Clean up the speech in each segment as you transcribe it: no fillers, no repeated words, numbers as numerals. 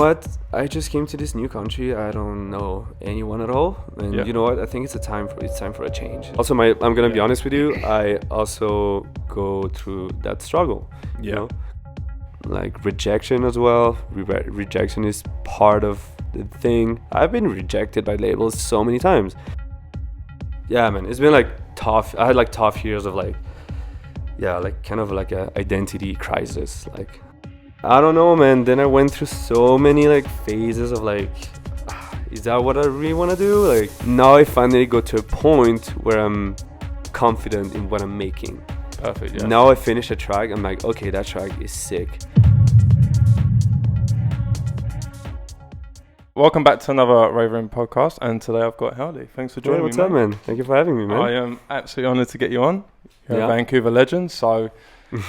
what? I just came to this new country. I don't know anyone at all, and you know what? I think it's time for a change. Also, I'm gonna be honest with you. I also go through that struggle. You know, like rejection as well. Rejection is part of the thing. I've been rejected by labels so many times. Yeah, man, it's been like tough. I had like tough years of like kind of like a identity crisis. Like, I don't know, man. Then I went through so many like phases of like, is that what I really want to do? Like, now I finally got to a point where I'm confident in what I'm making. Perfect. Yeah. Now I finish a track. I'm like, okay, that track is sick. Welcome back to another Rave podcast, and today I've got Höwley. Thanks for joining me. What's up, man? Thank you for having me, man. I am absolutely honoured to get you on. You're a Vancouver legend, so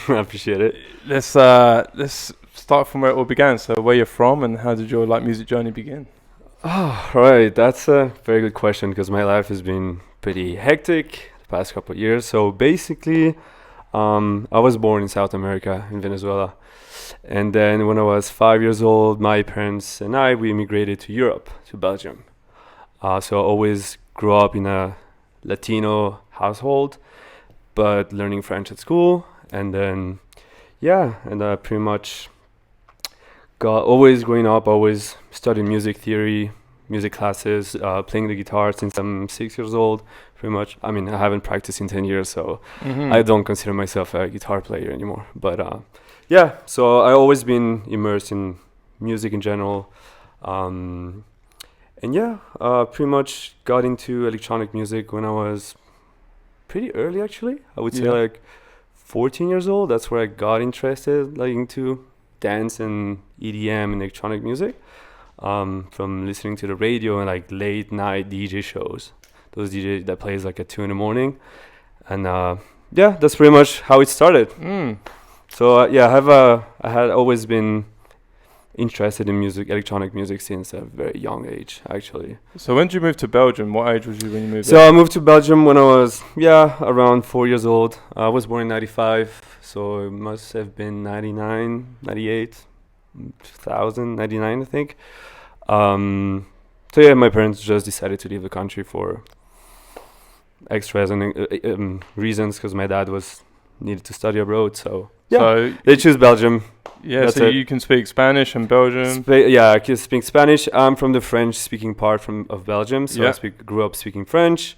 I appreciate it. Let's start from where it all began. So, where you're from, and how did your music journey begin? Oh, right. That's a very good question because my life has been pretty hectic the past couple of years. So basically, I was born in South America, in Venezuela. And then when I was 5 years old, my parents and we immigrated to Europe, to Belgium. So I always grew up in a Latino household, but learning French at school. And then, pretty much always growing up, always studying music theory, music classes, playing the guitar since I'm 6 years old, pretty much. I mean, I haven't practiced in 10 years, so I don't consider myself a guitar player anymore. But so I always been immersed in music in general. Pretty much got into electronic music when I was pretty early, actually. I would say like 14 years old. That's where I got interested, like into dance and EDM and electronic music, from listening to the radio and like late night DJ shows. Those DJs that plays like at 2 a.m. And that's pretty much how it started. So I had always been interested in music, electronic music, since a very young age, actually. So when did you move to Belgium? What age was you when you moved? So I moved to Belgium when I was around 4 years old. I was born in 95, so it must have been 99, 98, 2000, 99, I think. My parents just decided to leave the country for extras and reasons, because my dad needed to study abroad, so they choose Belgium. So you can speak Spanish and Belgian. I can speak Spanish. I'm from the French-speaking part of Belgium, so I grew up speaking French.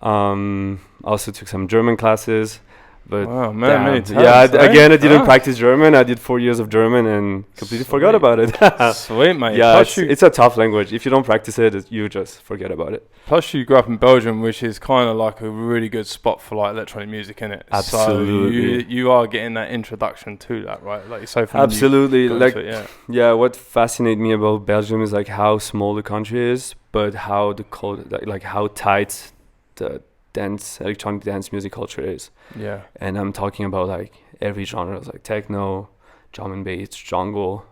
Also took some German classes. But wow, man, many times. Again, I didn't practice German. I did 4 years of German and completely forgot about it. Sweet, mate. Yeah, it's a tough language. If you don't practice it, you just forget about it. Plus, you grew up in Belgium, which is kind of like a really good spot for like electronic music, innit? Absolutely. So you are getting that introduction to that, right? Like you say, from absolutely. What fascinates me about Belgium is like how small the country is, but how how tight the electronic dance music culture is. Yeah. And I'm talking about like every genre, like techno, drum and bass, jungle.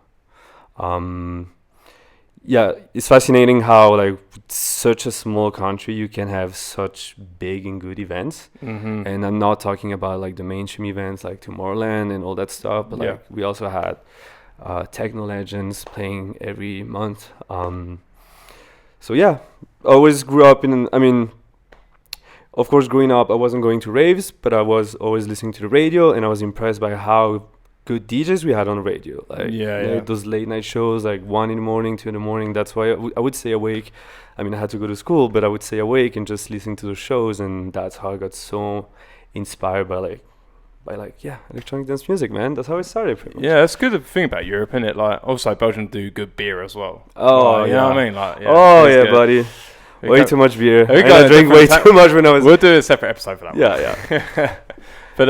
It's fascinating how like such a small country you can have such big and good events. And I'm not talking about like the mainstream events like Tomorrowland and all that stuff, but like we also had techno legends playing every month. Always grew up of course, growing up, I wasn't going to raves, but I was always listening to the radio, and I was impressed by how good DJs we had on the radio. Those late night shows, like 1 a.m, 2 a.m. That's why I would stay awake. I mean, I had to go to school, but I would stay awake and just listening to the shows, and that's how I got so inspired by electronic dance music, man. That's how it started, pretty much. Yeah, that's good thing about Europe, isn't it? Like, also Belgium do good beer as well. Oh, you know what I mean? Like, buddy. Way too much beer. I drank way too much when I was... We'll do a separate episode for that one. But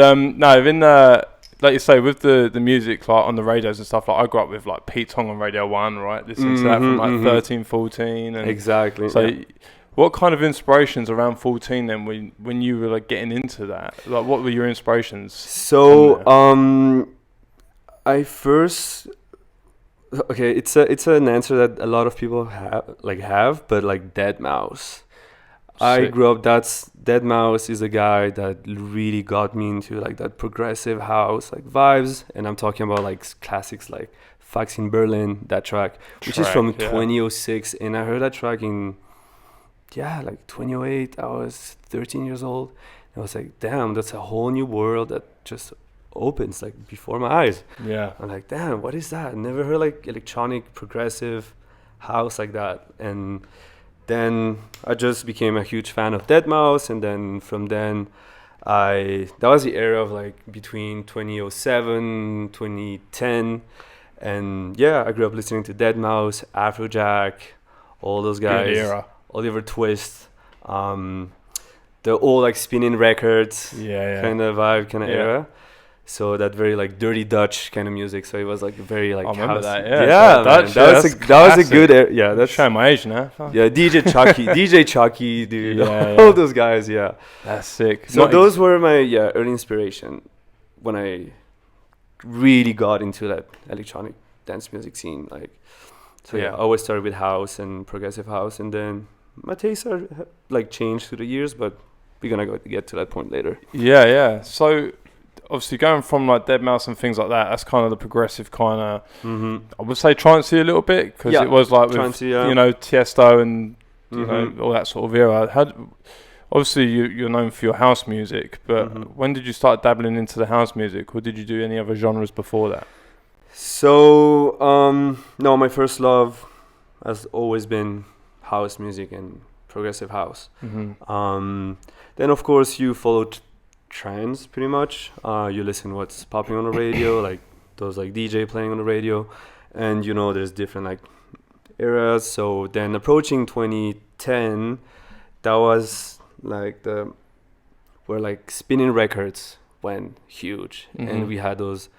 like you say, with the music like on the radios and stuff, like I grew up with like Pete Tong on Radio 1, right? Listening to that from like 13, 14. And exactly. So what kind of inspirations around 14 then when you were like getting into that? Like what were your inspirations? So I first... Okay, it's an answer that a lot of people have, but like Deadmau5. I grew up. Deadmau5 is a guy that really got me into like that progressive house like vibes, and I'm talking about like classics like Fax in Berlin, that track, which is from 2006, and I heard that track in 2008. I was 13 years old. I was like, damn, that's a whole new world that just opens like before my eyes. Yeah. I'm like, damn, what is that? Never heard like electronic progressive house like that. And then I just became a huge fan of deadmau5, and then from then that was the era of like between 2007 2010, and I grew up listening to deadmau5, Afrojack, all those guys. Good era. Oliver Twist, the old like spinning records, kind of vibe, kind of era. So that very like dirty Dutch kind of music. So it was like very like. I remember house. that. That was a good era. Yeah, that's showing my age now. Yeah, DJ Chucky, dude. All those guys. Yeah, that's sick. So those were my early inspiration when I really got into that electronic dance music scene. Like, so I always started with house and progressive house, and then my tastes are like changed through the years, but we're gonna get to that point later. Yeah. So obviously going from like deadmau5 and things like that, that's kind of the progressive kind of, I would say trancey a little bit, because it was like with, Tiesto and, you know, all that sort of era. Obviously you're known for your house music, but when did you start dabbling into the house music, or did you do any other genres before that? So, no, my first love has always been house music and progressive house. Then of course you followed trends pretty much. You listen what's popping on the radio, like those like DJ playing on the radio, and you know there's different like eras. So then approaching 2010, that was like where like spinning records went huge, and we had those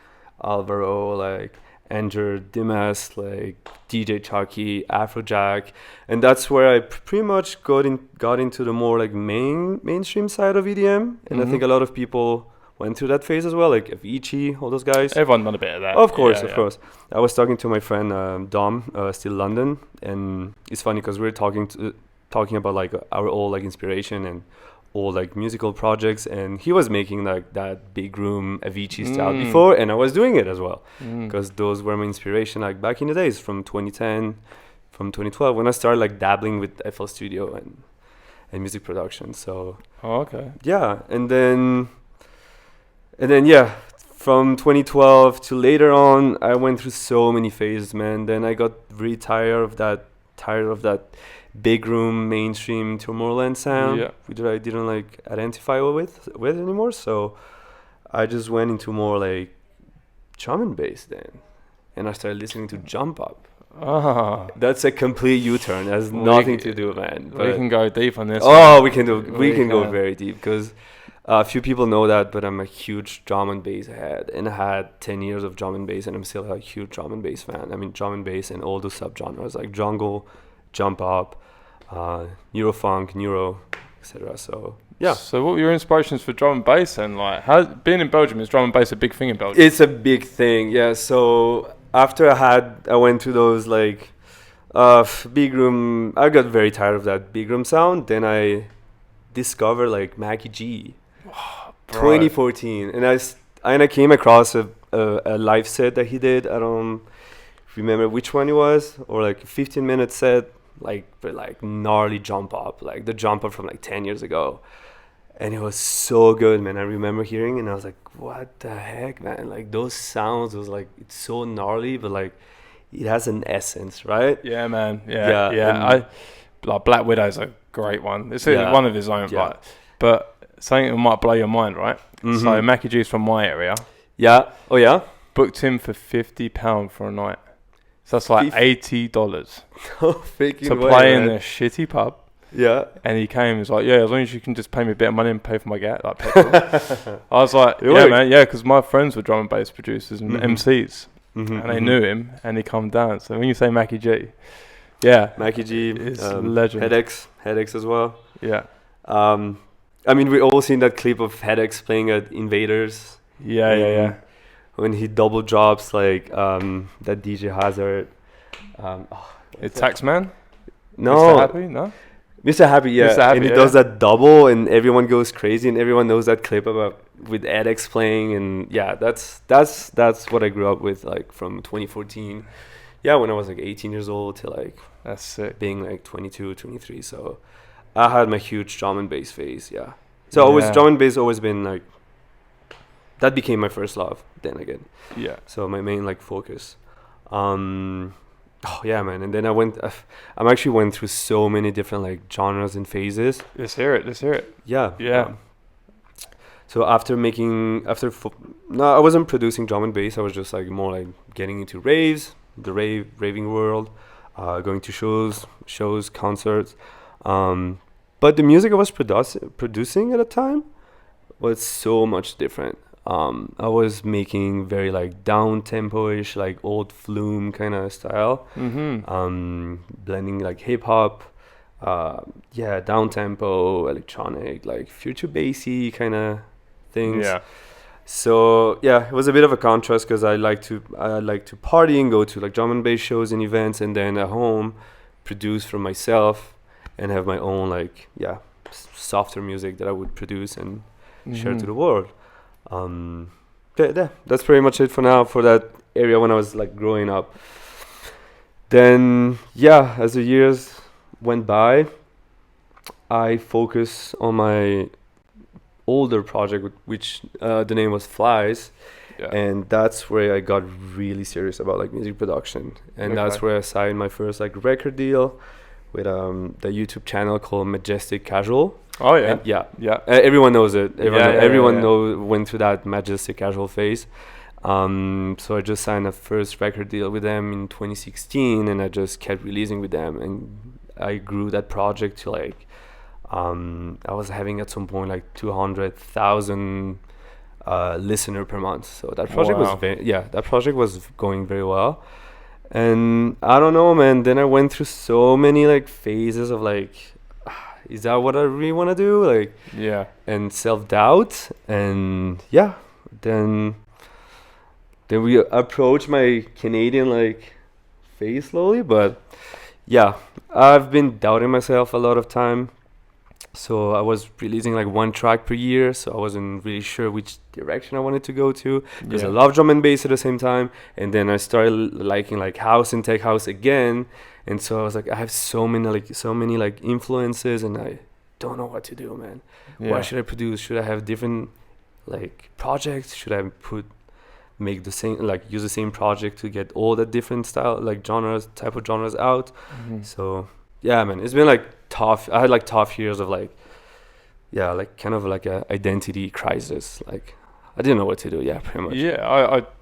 Alvaro, like Andrew Dimas, like DJ Chucky, Afrojack, and that's where I pretty much got into the more like mainstream side of EDM, and I think a lot of people went through that phase as well, like Avicii, all those guys. Everyone done a bit of that. Of course. I was talking to my friend Dom, still London, and it's funny because we were talking about like our old like inspiration and old like musical projects, and he was making like that big room Avicii style before, and I was doing it as well, because those were my inspiration like back in the days from 2010, from 2012, when I started like dabbling with FL Studio and music production. So and then from 2012 to later on, I went through so many phases, man. Then I got really tired of that big room mainstream Tomorrowland sound, which I didn't like identify with anymore. So I just went into more like drum and bass then, and I started listening to Jump Up. That's a complete U-turn. It has nothing to do, man. We can go deep on this. We can go very deep, because a few people know that, but I'm a huge drum and bass head, and I had 10 years of drum and bass, and I'm still a huge drum and bass fan. I mean, drum and bass and all those subgenres like jungle, Jump Up, Eurofunk, Neuro, etc. So So what were your inspirations for drum and bass then? Like, being in Belgium, is drum and bass a big thing in Belgium? It's a big thing, yeah. So after I went to those like big room, I got very tired of that big room sound. Then I discovered like Mackie G, 2014, and I came across a live set that he did. I don't remember which one it was, or like a 15-minute set. Like gnarly Jump Up, like the Jump Up from like 10 years ago, and it was so good, man. I remember hearing it and I was like, what the heck, man? Like those sounds was like, it's so gnarly, but like it has an essence, right? Yeah, man. Yeah. Like Black Widow's a great one. It's one of his own, but something that might blow your mind, right? So Mackie G's from my area. Booked him for £50 for a night. So that's like $80 to play in a shitty pub. Yeah. And he came and was like, as long as you can just pay me a bit of money and pay for my like petrol. I was like, man, because my friends were drum and bass producers and MCs, and they knew him, and he come down. So when you say Mackie G, Mackie G is legend. Headaches as well. Yeah. I mean, we all seen that clip of Headaches playing at Invaders. Yeah. When he double drops like that DJ Hazard. It's Taxman? No. Mr. Happy? No? Mr. Happy, yeah. Mr. Happy, and he does that double, and everyone goes crazy, and everyone knows that clip about with edX playing, and yeah, that's what I grew up with, like from 2014. Yeah, when I was like 18 years old to like that's sick. Being like 22, 23. So I had my huge drum and bass phase. Yeah. So always drum and bass always been like that became my first love. Then again. Yeah. So my main like focus. Oh yeah, man. And then I'm actually went through so many different like genres and phases. Let's hear it. Yeah. Yeah. So I wasn't producing drum and bass. I was just like more like getting into raves, the raving world, going to shows, concerts. But the music I was producing at the time was so much different. I was making very like down tempo-ish, like old Flume kind of style. Blending like hip hop, down tempo, electronic, like future bassy kind of things. Yeah. So yeah, it was a bit of a contrast because I like to party and go to like drum and bass shows and events, and then at home produce for myself and have my own like softer music that I would produce and share to the world. That's pretty much it for now for that area when I was like growing up. Then as the years went by, I focused on my older project, which the name was Flies, and that's where I got really serious about like music production, and that's where I signed my first like record deal with the YouTube channel called Majestic Casual. Oh yeah, and everyone knows it. Everyone went through that Majestic Casual phase. So I just signed a first record deal with them in 2016, and I just kept releasing with them, and I grew that project to like I was having at some point like 200,000 listener per month. So that project was going very well. And I don't know, man, then I went through so many like phases of like, is that what I really want to do? Like, and self-doubt. And then we approach my Canadian like phase slowly, but I've been doubting myself a lot of time. So I was releasing like one track per year, so I wasn't really sure which direction I wanted to go to, because I love drum and bass at the same time. And then I started liking like house and tech house again, and so I was like, I have so many influences, and I don't know what to do, man. What should I produce? Should I have different like projects? Should I use the same project to get all the different type of genres out? So man, it's been like tough. I had like tough years of like kind of like a identity crisis. Like I didn't know what to do. Pretty much.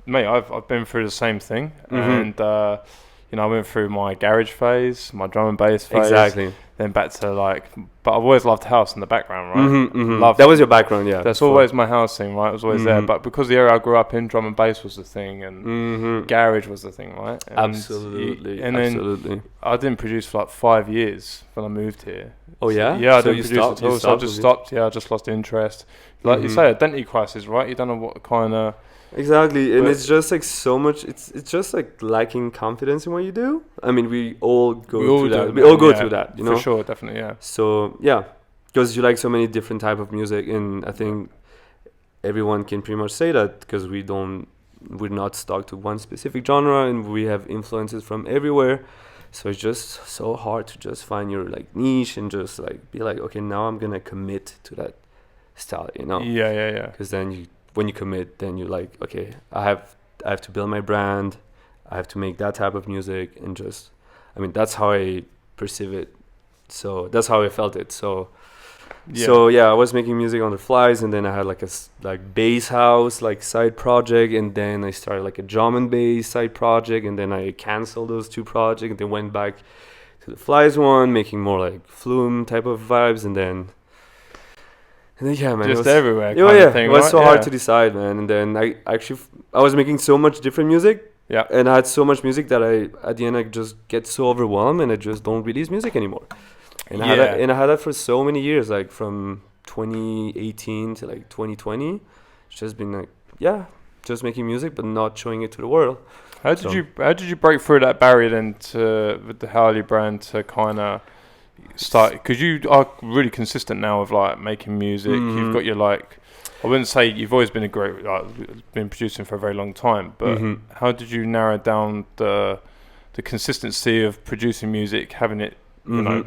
I've been through the same thing, and I went through my garage phase, my drum and bass phase, exactly. Then back to but I've always loved house in the background, right? That was your background, That's always my house thing, right? It was always there, but because the area I grew up in, drum and bass was the thing, and garage was the thing, right? And absolutely. Then I didn't produce for like 5 years when I moved here. Oh yeah? Yeah, I didn't produce at all, so I just stopped. I just lost interest. Like you say, identity crisis, right? You don't know what kind of... Exactly, and it's just like so much. It's just like lacking confidence in what you do. I mean, we all go through that. We all go through that, you know. For sure, definitely, yeah. So because you like so many different type of music, and I think everyone can pretty much say that because we're not stuck to one specific genre, and we have influences from everywhere. So it's just so hard to just find your like niche and just like be like, okay, now I'm gonna commit to that style, you know. Yeah. Because then when you commit, then you're like, okay, I have to build my brand, I have to make that type of music, and that's how I perceive it. So that's how I felt it. So I was making music on the Flies, and then I had like a bass house like side project, and then I started like a drum and bass side project, and then I canceled those two projects, and then went back to the Flies one, making more like Flume type of vibes, and then man, just everywhere. It was so hard to decide, man. And then I was making so much different music. Yeah. And I had so much music that at the end I just get so overwhelmed, and I just don't release music anymore. And I had that for so many years, like from 2018 to like 2020. It's just been like just making music but not showing it to the world. How did you break through that barrier then with the Höwley brand to kind of start? Because you are really consistent now with like making music. You've got your like. I wouldn't say you've always been been producing for a very long time, but how did you narrow down the consistency of producing music, having it, you know?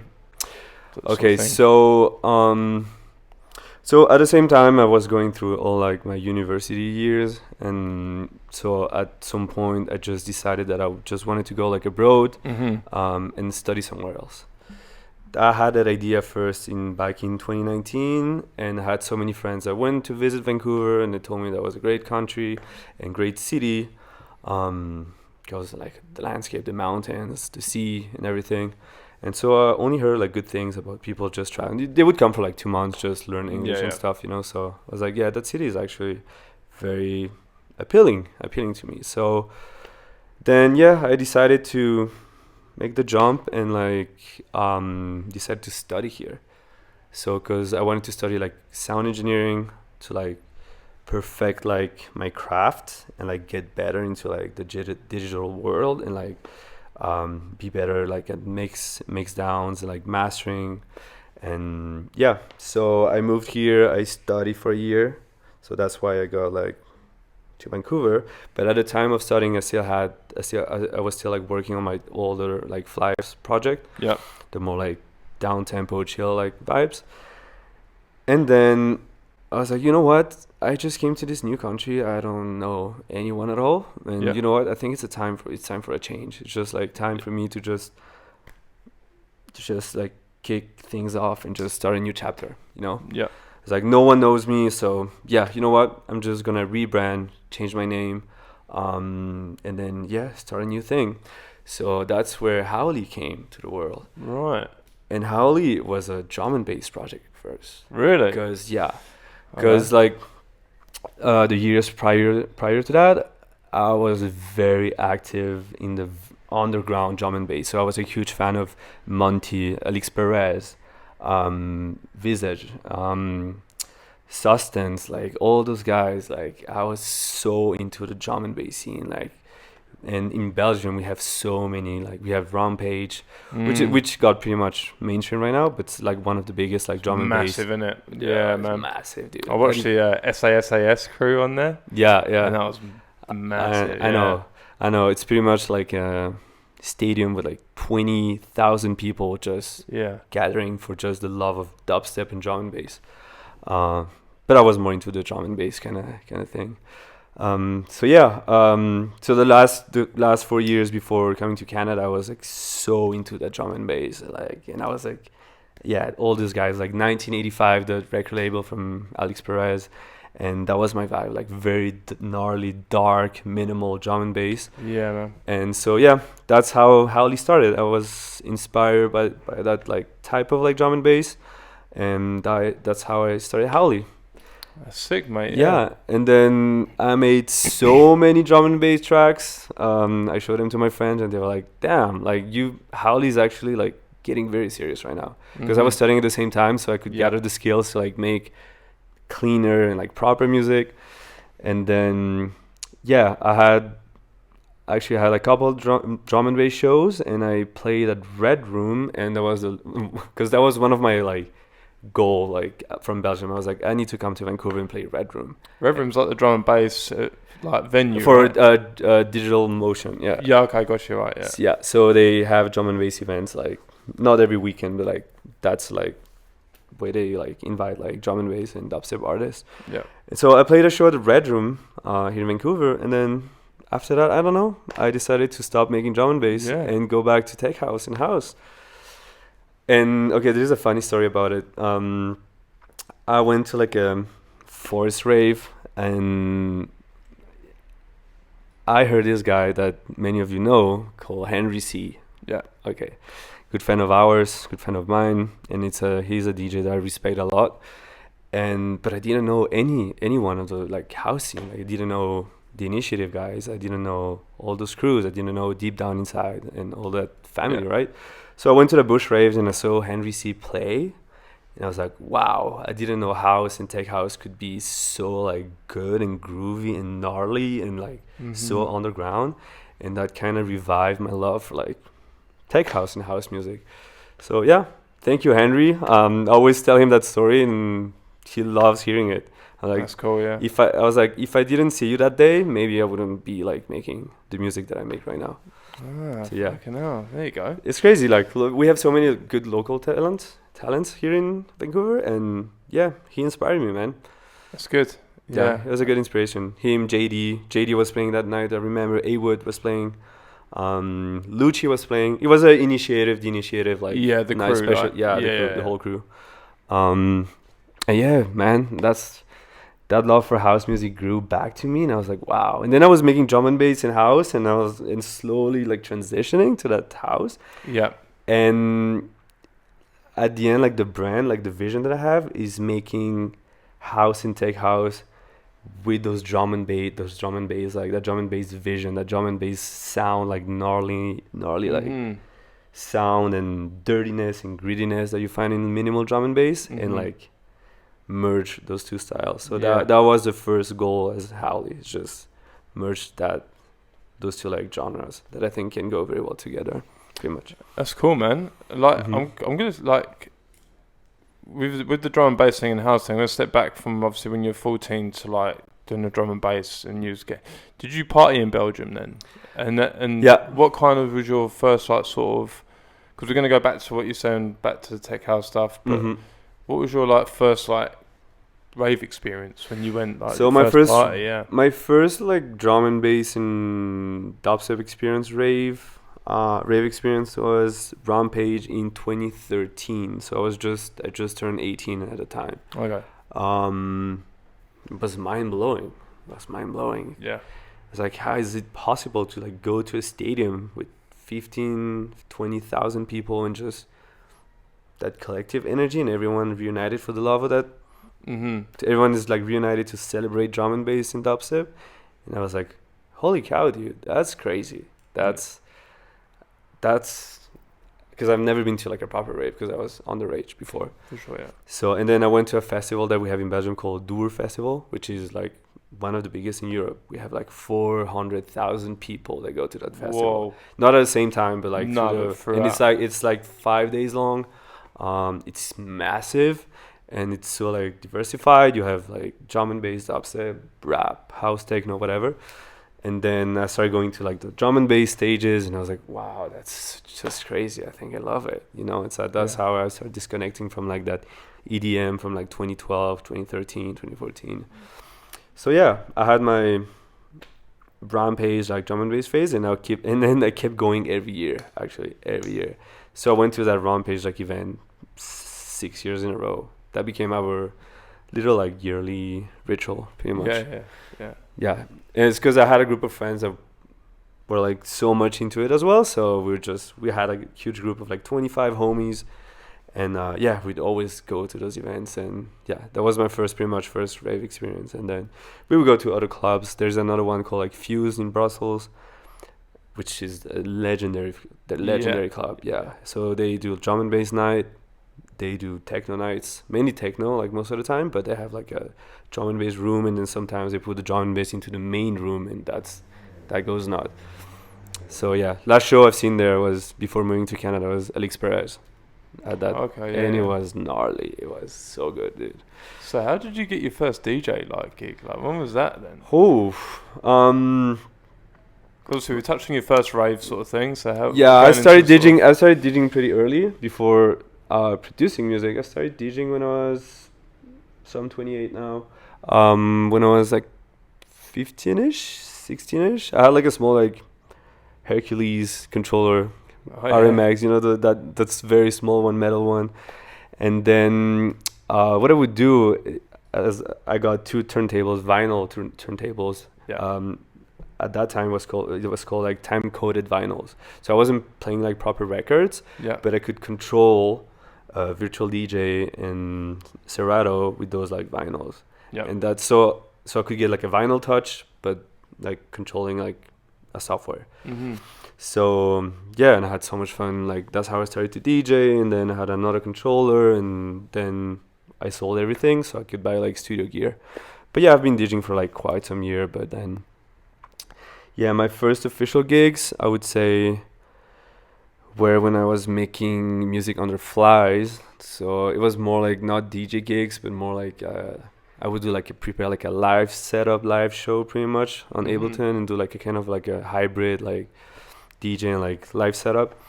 Okay, so so at the same time, I was going through all like my university years, and so at some point, I just decided that I just wanted to go like abroad, and study somewhere else. I had that idea first back in 2019, and I had so many friends that went to visit Vancouver, and they told me that was a great country and great city, because like the landscape, the mountains, the sea, and everything. And so I only heard like good things about people just traveling. They would come for like 2 months, just learn English and stuff, you know. So I was like, yeah, that city is actually very appealing to me. So then, yeah, I decided to make the jump and like decided to study here. So because I wanted to study like sound engineering to like perfect like my craft and like get better into like the digital world and like be better like at mix downs and like mastering. And yeah, so I moved here. I studied for a year, so that's why I got like to Vancouver. But at the time of studying, I was still like working on my older like Flyers project. Yeah, the more like down tempo, chill like vibes. And then I was like, you know what? I just came to this new country. I don't know anyone at all, and you know what? I think it's time for a change. It's just like time for me to just like kick things off and just start a new chapter. You know? Yeah. It's like no one knows me, so yeah, you know what? I'm just gonna rebrand, change my name, and then start a new thing. So that's where Höwley came to the world. Right. And Höwley was a drum and bass project first. Really? Because like the years prior to that, I was very active in the underground drum and bass. So I was a huge fan of Monty, Alex Perez, Visage, Substance, like all those guys. Like I was so into the drum and bass scene. Like, and in Belgium we have so many. Like we have Rampage, which got pretty much mainstream right now, but it's like one of the biggest like drum and bass. Massive, innit? Yeah, man. Massive, dude. I watched the SAS crew on there. Yeah, and that was massive. I know. It's pretty much like a stadium with like 20,000 people just gathering for just the love of dubstep and drum and bass. But I was more into the drum and bass kind of thing. So the last 4 years before coming to Canada, I was like so into that drum and bass, like, and I was like, all these guys, like 1985, the record label from Alex Perez, and that was my vibe, like very gnarly, dark, minimal drum and bass. Yeah, man. And so that's how Höwley started. I was inspired by that like type of like drum and bass, and that's how I started Höwley. That's sick, mate. Yeah, and then I made so many drum and bass tracks. I showed them to my friends, and they were like, "Damn, like Höwley's actually like getting very serious right now." Because I was studying at the same time, so I could gather the skills to like make cleaner and like proper music. And then I had a couple of drum and bass shows, and I played at Red Room, and that was because that was one of my like goal, like from Belgium. I was like, I need to come to Vancouver and play Red Room. Red Room's like the drum and bass like venue for right? Digital Motion. Yeah, okay, got you right. Yeah, so they have drum and bass events, like not every weekend, but like that's like where they like invite like drum and bass and dubstep artists. Yeah, and so I played a show at the Red Room here in Vancouver, and then after that, I don't know, I decided to stop making drum and bass and go back to tech house and house. And okay, there's a funny story about it. I went to like a forest rave, and I heard this guy that many of you know called Henry C. Yeah. Okay. Good friend of ours, good friend of mine, and he's a DJ that I respect a lot. But I didn't know anyone of the like house scene. Like, I didn't know the Initiative guys. I didn't know all those crews. I didn't know Deep Down Inside and all that family, right? So I went to the Bush Raves and I saw Henry C play, and I was like, wow, I didn't know house and tech house could be so like good and groovy and gnarly and like so underground. And that kind of revived my love for like tech house and house music. So Thank you, Henry. I always tell him that story, and he loves hearing it. Like, that's cool, yeah. I was like, if I didn't see you that day, maybe I wouldn't be like making the music that I make right now. So, yeah. There you go. It's crazy. Like, we have so many good local talents here in Vancouver, and yeah, he inspired me, man. That's good. Yeah, it was a good inspiration. Him, JD was playing that night. I remember A-Wood was playing. Lucci was playing. It was the initiative, like the nice crew, special, like, the whole crew. And yeah, man, that love for house music grew back to me, and I was like, wow. And then I was making drum and bass in house, and I was slowly like transitioning to that house. Yeah. And at the end, like the brand, like the vision that I have is making house and tech house with those drum and bass, like that drum and bass vision, that drum and bass sound, like gnarly like sound and dirtiness and grittiness that you find in minimal drum and bass, and like merge those two styles. So that was the first goal as Höwley, is just merge those two like genres that I think can go very well together. Pretty much. That's cool, man. Like I'm gonna like with the drum and bass thing and house thing. I'm gonna step back from obviously when you're 14 to like doing the drum and bass, and did you party in Belgium then? And what kind of was your first like sort of? Because we're gonna go back to what you're saying, back to the tech house stuff. But what was your like first like rave experience when you went like? So my first like drum and bass and dubstep experience rave experience was Rampage in 2013. So I just turned 18 at the time. Okay. It was mind blowing. Yeah. It's like, how is it possible to like go to a stadium with 20,000 people and just that collective energy, and everyone reunited for the love of that. Everyone is like reunited to celebrate drum and bass and dubstep, and I was like, holy cow, dude, that's crazy. That's because I've never been to like a proper rave, because I was on the rage before. For sure, yeah. So, and then I went to a festival that we have in Belgium called Doer Festival, which is like one of the biggest in Europe. We have like 400,000 people that go to that festival. Whoa. Not at the same time, but like and it's like 5 days long. It's massive, and it's so like diversified. You have like drum and bass, dubstep, rap, house, techno, whatever. And then I started going to like the drum and bass stages, and I was like, wow, that's just crazy. I think I love it. You know, that's how I started disconnecting from like that EDM from like 2012, 2013, 2014. So yeah, I had my Rampage like drum and bass phase, and then I kept going every year. So I went to that Rampage like event 6 years in a row. That became our little like yearly ritual, pretty much. Yeah, and it's because I had a group of friends that were like so much into it as well. So we had a huge group of like 25 homies, and we'd always go to those events. And yeah, that was my first rave experience. And then we would go to other clubs. There's another one called like Fuse in Brussels, which is a legendary club. Yeah, so they do drum and bass night. They do techno nights, mainly techno, like most of the time, but they have like a drum and bass room, and then sometimes they put the drum and bass into the main room, and that goes nuts. So yeah, last show I've seen there was before moving to Canada was Alex Perez at that, it was gnarly. It was so good, dude. So how did you get your first DJ like gig? Like when was that then? Obviously, we're touching your first rave sort of thing. So how? Yeah, I started DJing pretty early before. Producing music. I started DJing when I was, so I'm 28 now. When I was like 15ish, 16ish, I had like a small like Hercules controller, RMX. You know that's very small one, metal one. And then what I would do is I got two turntables, vinyl turntables. Yeah. At that time it was called like time coded vinyls. So I wasn't playing like proper records. Yeah. But I could control virtual DJ and Serato with those like vinyls. Yeah. And that's so I could get like a vinyl touch, but like controlling like a software. So yeah, and I had so much fun. Like that's how I started to DJ, and then I had another controller, and then I sold everything so I could buy like studio gear. But yeah, I've been DJing for like quite some year. But then yeah, my first official gigs I would say where when I was making music under flies, so it was more like not DJ gigs, but more like I would do like prepare like a live setup, live show pretty much on Ableton, and do like a kind of like a hybrid like DJ and like live setup.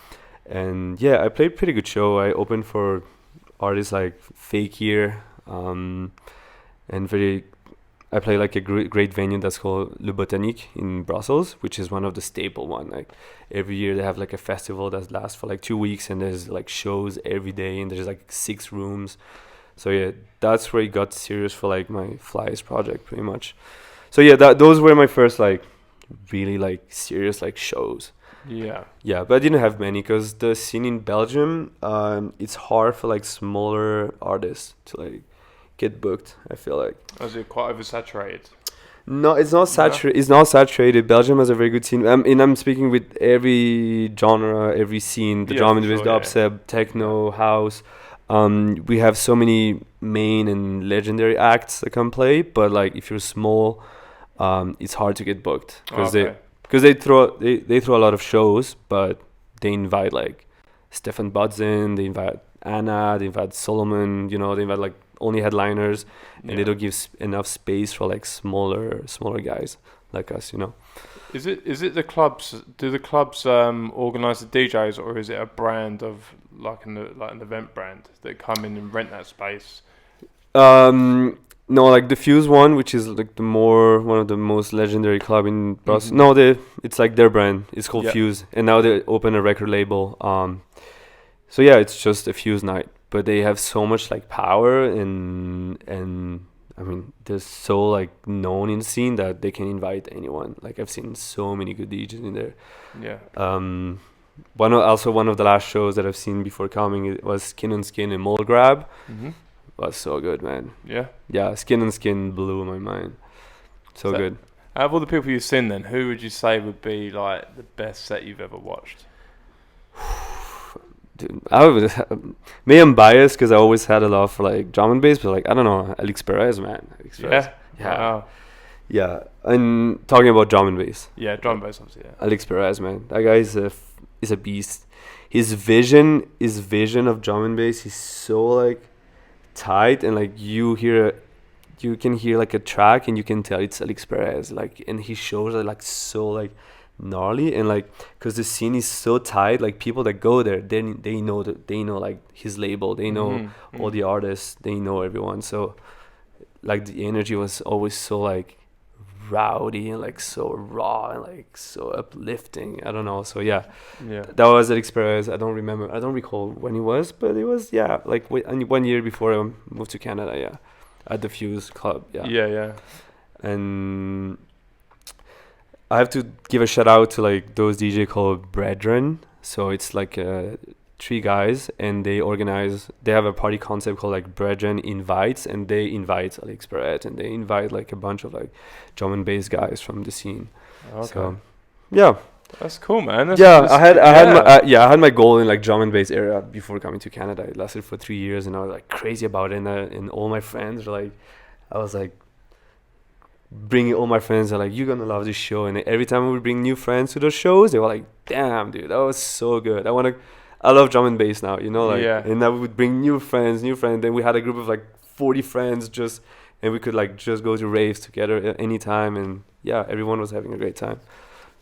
And yeah, I played pretty good show. I opened for artists like Fake Here, and I play like a great venue that's called Le Botanique in Brussels, which is one of the staple one. Like every year they have like a festival that lasts for like 2 weeks, and there's like shows every day, and there's like 6 rooms. So yeah, that's where it got serious for like my Flies project pretty much. So yeah, those were my first like really like serious like shows. Yeah, but I didn't have many because the scene in Belgium, it's hard for like smaller artists to like get booked. I feel like. Is it quite oversaturated? No, it's not saturated. It's not saturated. Belgium has a very good scene. And I'm speaking with every genre, every scene: the drum and bass, dubstep, techno, house. We have so many main and legendary acts that can play. But like, if you're small, it's hard to get booked because they throw a lot of shows, but they invite like Stefan Budzin, they invite Anna, they invite Solomon. You know, they invite like only headliners, and they don't give enough space for like smaller guys like us, you know. Is it the clubs? Do the clubs organize the DJs, or is it a brand of like an event brand that come in and rent that space? No, like the Fuse one, which is like one of the most legendary club in Brussels. No, it's like their brand. It's called Fuse, and now they open a record label. So yeah, it's just a Fuse night. But they have so much like power and I mean they're so like known in the scene that they can invite anyone. Like I've seen so many good DJs in there. Yeah. One of the last shows that I've seen before coming, it was Skin on Skin and Mole Grab. Was so good, man. Yeah, Skin on Skin blew my mind. So good. Out of all the people you've seen, then who would you say would be like the best set you've ever watched? Dude, maybe I'm biased because I always had a love for like drum and bass, but like I don't know, Alex Perez, man. Yeah. And talking about drum and bass. Yeah, drum and bass, obviously. Yeah. Alex Perez, man, that guy is a beast. His vision of drum and bass is so like tight, and like you can hear like a track and you can tell it's Alex Perez, like, and his shows are like so like gnarly, and like because the scene is so tight, like people that go there, they know like his label, they know all the artists, they know everyone, so like the energy was always so like rowdy and like so raw and like so uplifting. I don't know, so yeah, that was an experience. I don't recall when it was, but it was like 1 year before I moved to Canada, at the Fuse Club. And I have to give a shout out to like those DJ called Brethren. So it's like 3 guys, and they have a party concept called like Brethren Invites, and they invite Alex Perez, and they invite like a bunch of like drum and bass guys from the scene. Okay. So yeah, that's cool, man. I had my goal in like drum and bass area before coming to Canada. It lasted for 3 years, and I was like crazy about it, and all my friends were like, I was like bringing all my friends are like, you're gonna love this show, and every time we would bring new friends to those shows, they were like, damn dude, that was so good. I love drum and bass now, you know, like, and I would bring new friends. Then we had a group of like 40 friends and we could like just go to raves together at any time, and everyone was having a great time.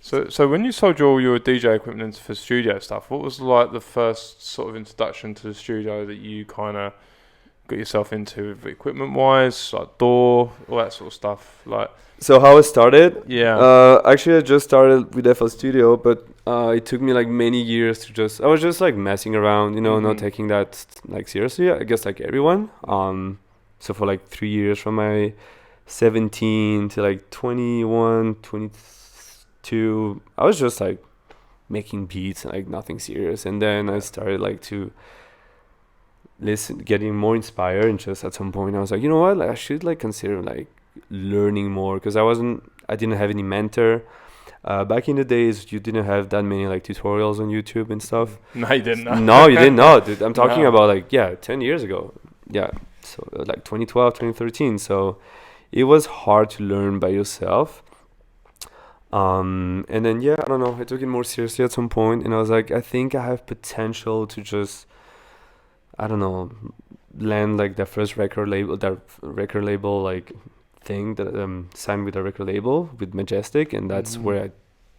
So when you sold all your DJ equipment for studio stuff, what was like the first sort of introduction to the studio that you kind of got yourself into equipment wise, like DAW, all that sort of stuff? Like, so how it started? Actually I just started with FL Studio, but it took me like many years I was just like messing around, you know, not taking that like seriously, I guess, like everyone. So for like 3 years, from my 17 to like 21, 22, I was just like making beats, like nothing serious. And then I started like to getting more inspired, and just at some point I was like, you know what, like, I should like consider like learning more, because I didn't have any mentor. Back in the days, you didn't have that many like tutorials on YouTube and stuff. No, you didn't. No, you didn't know, dude. I'm talking about like 10 years ago. So like 2012, 2013. So it was hard to learn by yourself. And then I don't know, I took it more seriously at some point, and I was like, I think I have potential to just, I don't know, land like the first record label like thing that signed with a record label with Majestic, and that's where I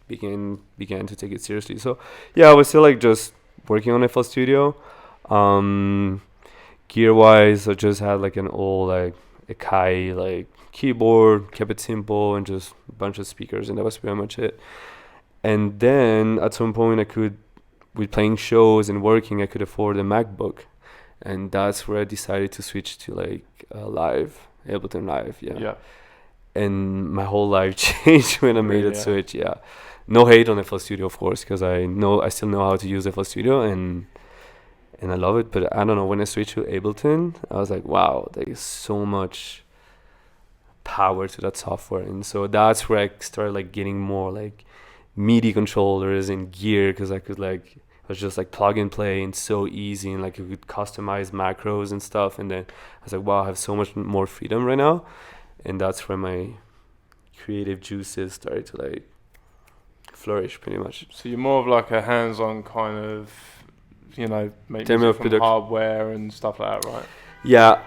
began to take it seriously. So I was still like just working on FL Studio. Gear wise, I just had like an old like Akai like keyboard, kept it simple, and just a bunch of speakers, and that was pretty much it. And then at some point, with playing shows and working, I could afford a MacBook, and that's where I decided to switch to like Live, Ableton Live. Yeah. And my whole life changed when I made that switch. Yeah. No hate on FL Studio, of course, because I still know how to use FL Studio, and I love it. But I don't know, when I switched to Ableton, I was like, wow, there is so much power to that software. And so that's where I started like getting more like MIDI controllers and gear, because I could like, it was just like plug and play and so easy, and like you could customize macros and stuff. And then I was like, wow, I have so much more freedom right now. And that's where my creative juices started to like flourish, pretty much. So you're more of like a hands-on kind of, you know, make music from hardware and stuff like that, right? Yeah.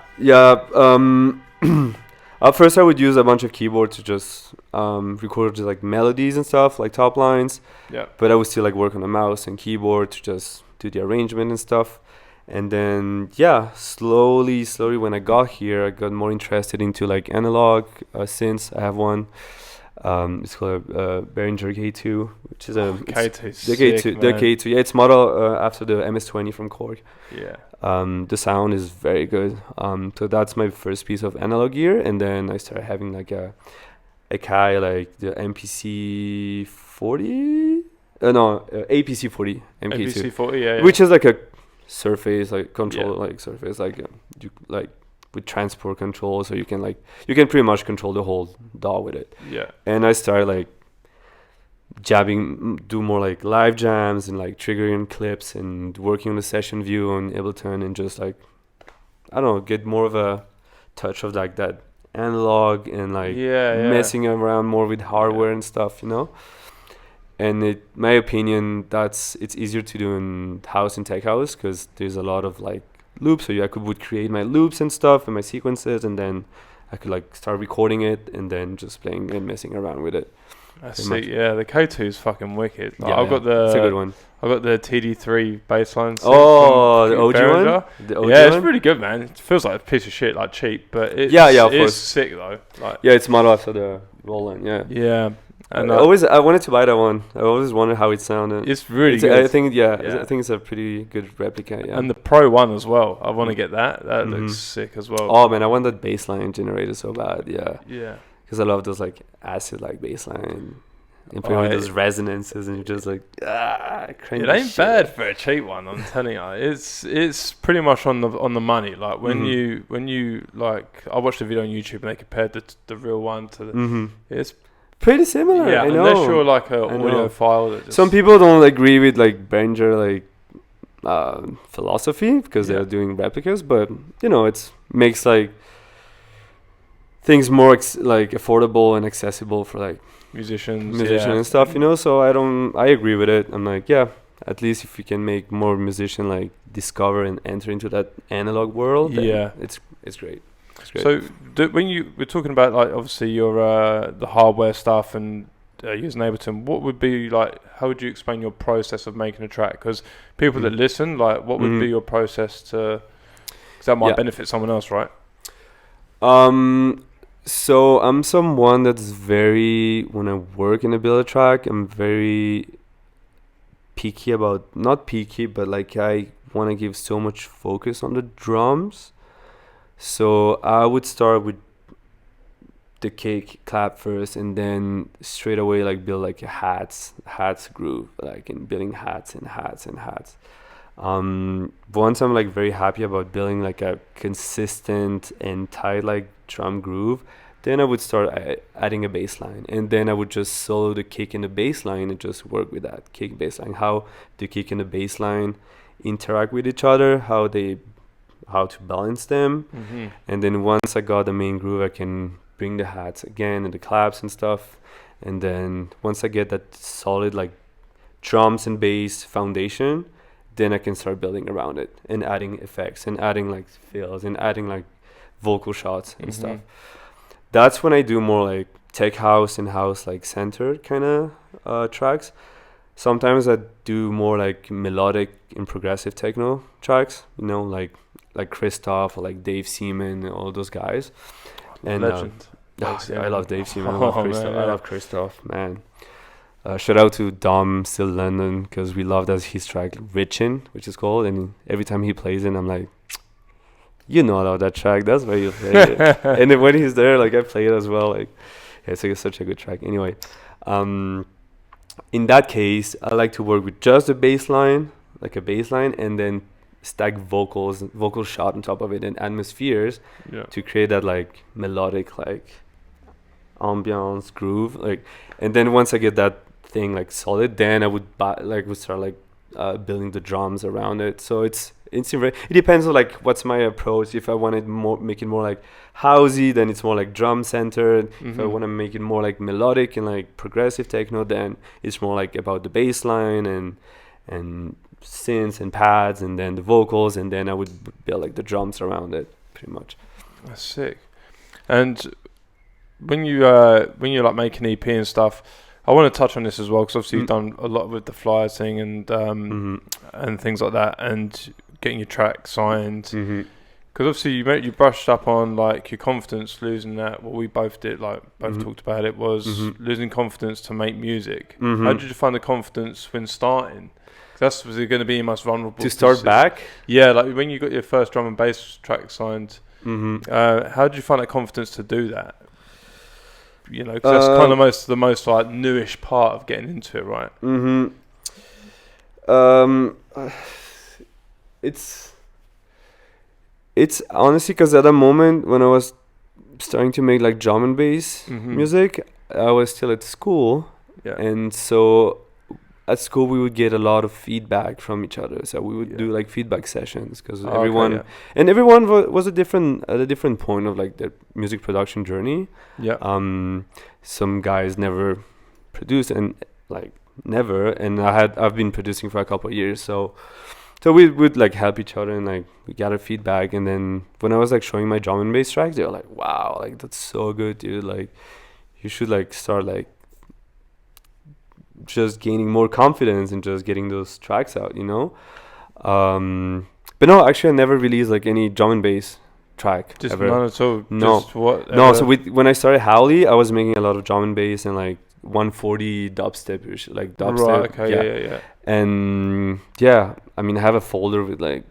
At first I would use a bunch of keyboard to just record just like melodies and stuff, like top lines. Yeah. But I would still like work on the mouse and keyboard to just do the arrangement and stuff. And then slowly when I got here, I got more interested into like analog synths. I have one. It's called Behringer K2, which is the K2. Yeah, it's modeled after the MS-20 from Korg. Yeah. The sound is very good. So that's my first piece of analog gear, and then I started having like a Kai, like the MPC 40. APC 40. APC 40. Yeah. Which is like a surface like control, like surface like you like with transport control, so you can pretty much control the whole DAW with it. Yeah. And I started like do more like live jams and like triggering clips and working on the session view on Ableton, and just like, I don't know, get more of a touch of like that analog and like messing around more with hardware and stuff, you know. And my opinion, it's easier to do in house and tech house, because there's a lot of like loops. So I would create my loops and stuff and my sequences, and then I could like start recording it and then just playing and messing around with it. I see. Yeah, the K2 is fucking wicked. Like, it's a good one. I've got the TD3 bassline. Oh, the OG one? The OG one? It's really good, man. It feels like a piece of shit, like cheap, but it's of course. Sick though. Like, it's modeled after the Roland. Yeah. And I wanted to buy that one. I always wondered how it sounded. It's really good. I think it's a pretty good replica. Yeah. And the Pro one as well. I want to get that. That looks sick as well. Oh man, I want that bassline generator so bad. Yeah. Yeah. Because I love those like acid like bassline. And putting with those resonances, and you're just like, it ain't bad for a cheap one, I'm telling you. It's pretty much on the money. Like when you like, I watched a video on YouTube and they compared the real one to the. It's pretty similar. Yeah, I know. Unless you're like an audiophile. That just some people don't agree with like Behringer like philosophy, because they're doing replicas, but you know, it makes like things more like affordable and accessible for like musicians and stuff, you know. So I agree with it. I'm like, at least if you can make more musicians like discover and enter into that analog world, it's great. So when you were talking about like obviously your the hardware stuff and using Ableton, what would be like, how would you explain your process of making a track? Because people that listen, like, what would be your process to, because that might benefit someone else, right? So I'm someone that's very, when I work in a build track, I'm very picky about, not picky, but like I want to give so much focus on the drums. So I would start with the kick clap first, and then straight away like build like a hats groove, like in building hats. Once I'm like very happy about building like a consistent and tight like drum groove, then I would start adding a bass line, and then I would just solo the kick and the bass line and just work with that kick bass line, how the kick and the bass line interact with each other, how to balance them. And then once I got the main groove, I can bring the hats again and the claps and stuff, and then once I get that solid like drums and bass foundation, then I can start building around it and adding effects and adding like fills and adding like vocal shots and stuff. That's when I do more like tech house and house like centered kind of tracks. Sometimes I do more like melodic and progressive techno tracks, you know, like Christoph or like Dave Seaman and all those guys. And legend. I love Dave Seaman. I love Christoph. Man, yeah. I love Christoph, man. Shout out to Dom Still London, because we love that his track Richin, which is called, and every time he plays it, I'm like, you know, I love that track. That's why you play it. And then when he's there, like I play it as well. Like, yeah, it's like such a good track. Anyway, in that case, I like to work with just a bass line, like a bass line, and then stack vocal shot on top of it, and atmospheres to create that like melodic like ambiance groove. Like, and then once I get that thing like solid, then I would start like building the drums around it. So it depends on like what's my approach. If I want it make it more like housey, then it's more like drum centered. If I want to make it more like melodic and like progressive techno, then it's more like about the bass line and synths and pads, and then the vocals, and then I would build like the drums around it pretty much. That's sick. And when you're like making EP and stuff, I want to touch on this as well, because obviously you've done a lot with the Flyers thing and things like that, and getting your track signed. Because obviously you brushed up on like your confidence, losing that. What we both did, like both talked about it, was losing confidence to make music. How did you find the confidence when starting? That's going to be your most vulnerable to start back. Yeah, like when you got your first drum and bass track signed. How did you find that confidence to do that? You know, because that's kind of the most like newish part of getting into it, right? It's honestly because at that moment when I was starting to make like drum and bass music, I was still at school, and so at school we would get a lot of feedback from each other. So we would do like feedback sessions, because everyone was at a different point of like their music production journey. Some guys never produced, and like never, and I've been producing for a couple of years, so we would like help each other, and like we gather feedback. And then when I was like showing my drum and bass tracks, they were like, wow, like that's so good, dude, like you should like start like just gaining more confidence and just getting those tracks out, you know. But no, actually I never released like any drum and bass track just ever. None at all. No, just what, no. So when I started Höwley, I was making a lot of drum and bass and like 140 dubstep, like dubstep. Right, okay, yeah. And yeah, I mean I have a folder with like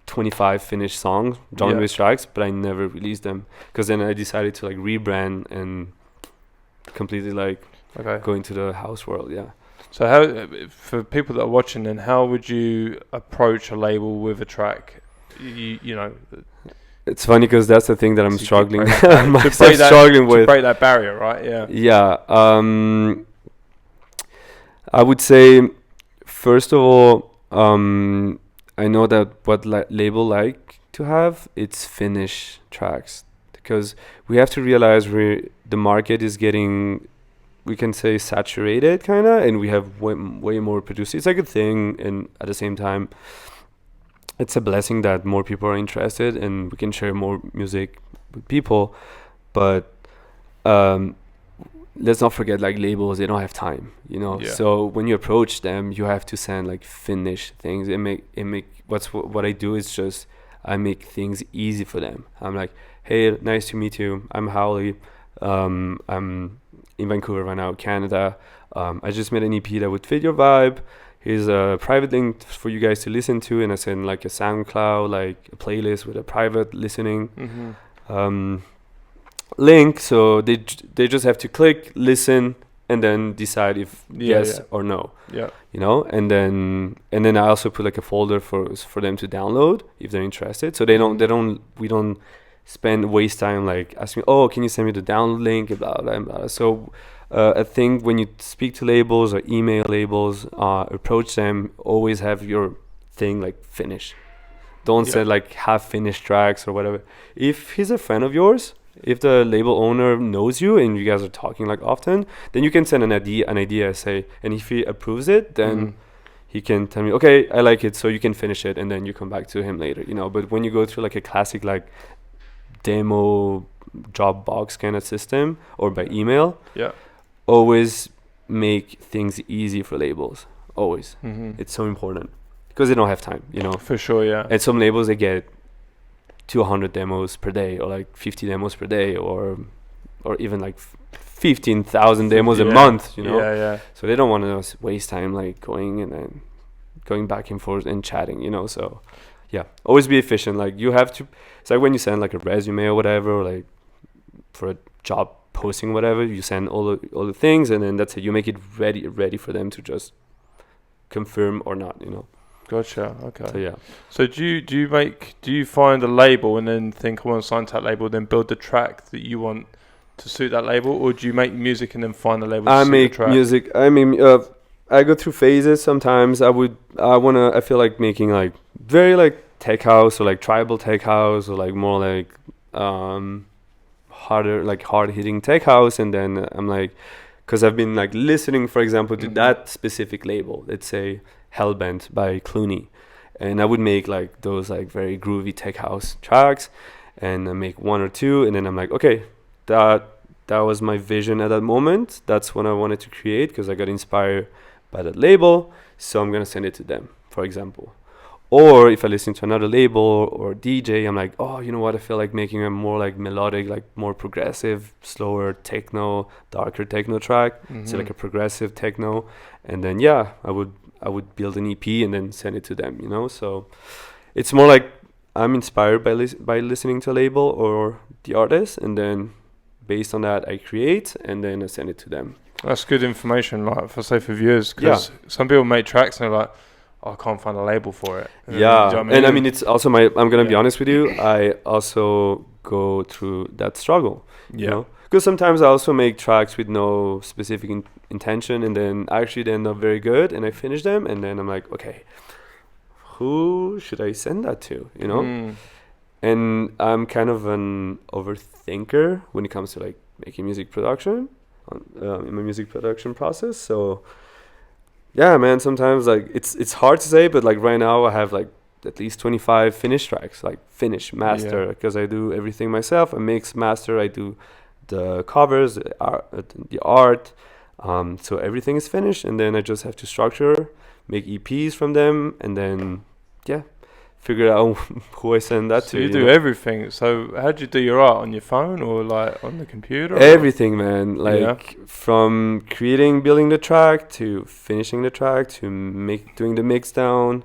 25 finished songs, drum and bass tracks, but I never released them, because then I decided to like rebrand and completely like go into the house world. So how, for people that are watching, then how would you approach a label with a track? You know, it's funny because that's the thing that I'm struggling with. To break that barrier, right? I would say first of all, I know that what label like to have, it's finished tracks, because we have to realize the market is getting, we can say, saturated kind of, and we have way more producers. It's a good thing, and at the same time it's a blessing that more people are interested and we can share more music with people. But let's not forget, like, labels, they don't have time, you know. So when you approach them, you have to send like finished things. What I do is just I make things easy for them. I'm like, hey, nice to meet you, I'm Höwley, I'm in Vancouver right now, Canada. I just made an EP that would fit your vibe. Here's a private link for you guys to listen to, and I send like a SoundCloud, like a playlist with a private listening link. So they just have to click, listen, and then decide if yes or no. You know, and then I also put like a folder for them to download if they're interested. So we don't waste time like asking, oh, can you send me the download link, blah blah blah. So I think when you speak to labels or email labels, approach them, always have your thing like finished. Don't say like half finished tracks or whatever. If he's a friend of yours if the label owner knows you and you guys are talking like often, then you can send an idea, say, and if he approves it, then he can tell me, okay, I like it, so you can finish it, and then you come back to him later, you know. But when you go through like a classic like demo Dropbox kind of system or by email, always make things easy for labels. Always. It's so important because they don't have time, you know. For sure, yeah. And some labels, they get 200 demos per day or like 50 demos per day or even like 15,000 demos a month, you know. Yeah. So they don't want to waste time like going and then going back and forth and chatting, you know. So yeah, always be efficient. Like you have to, it's like when you send like a resume or whatever, or like for a job posting, whatever, you send all the things, and then that's it. You make it ready for them to just confirm or not, you know. Gotcha. Okay. So yeah. So do you find a label and then think I want to sign to that label, then build the track that you want to suit that label, or do you make music and then find the label to suit the track? I make music. I mean, I go through phases. Sometimes I feel like making like very like tech house or like tribal tech house or like more like harder, like hard hitting tech house, and then I'm like, because I've been like listening, for example, to that specific label, let's say Hellbent by Clooney, and I would make like those like very groovy tech house tracks, and I make one or two, and then I'm like, okay, that was my vision at that moment. That's what I wanted to create because I got inspired by that label, so I'm gonna send it to them, for example. Or if I listen to another label or DJ, I'm like, oh, you know what? I feel like making a more like melodic, like more progressive, slower techno, darker techno track. So like a progressive techno, and then I would build an EP and then send it to them, you know. So it's more like I'm inspired by listening to a label or the artist, and then based on that I create and then I send it to them. That's good information, like for viewers, because some people make tracks and they're like, I can't find a label for it. You know what I mean? And I mean, it's also I'm gonna be honest with you, I also go through that struggle, you know, because sometimes I also make tracks with no specific intention, and then actually they end up very good, and I finish them, and then I'm like, okay, who should I send that to, you know? And I'm kind of an overthinker when it comes to like making music production, in my music production process, so yeah, man, sometimes like it's hard to say, but like right now I have like at least 25 finished tracks, like finish, master, because I do everything myself. I mix, master, I do the covers, the art, so everything is finished, and then I just have to structure, make EPs from them, and then figure out who I send that to. So you do everything. So how do you do your art, on your phone or like on the computer? Everything, man. Like from building the track to finishing the track to doing the mix down,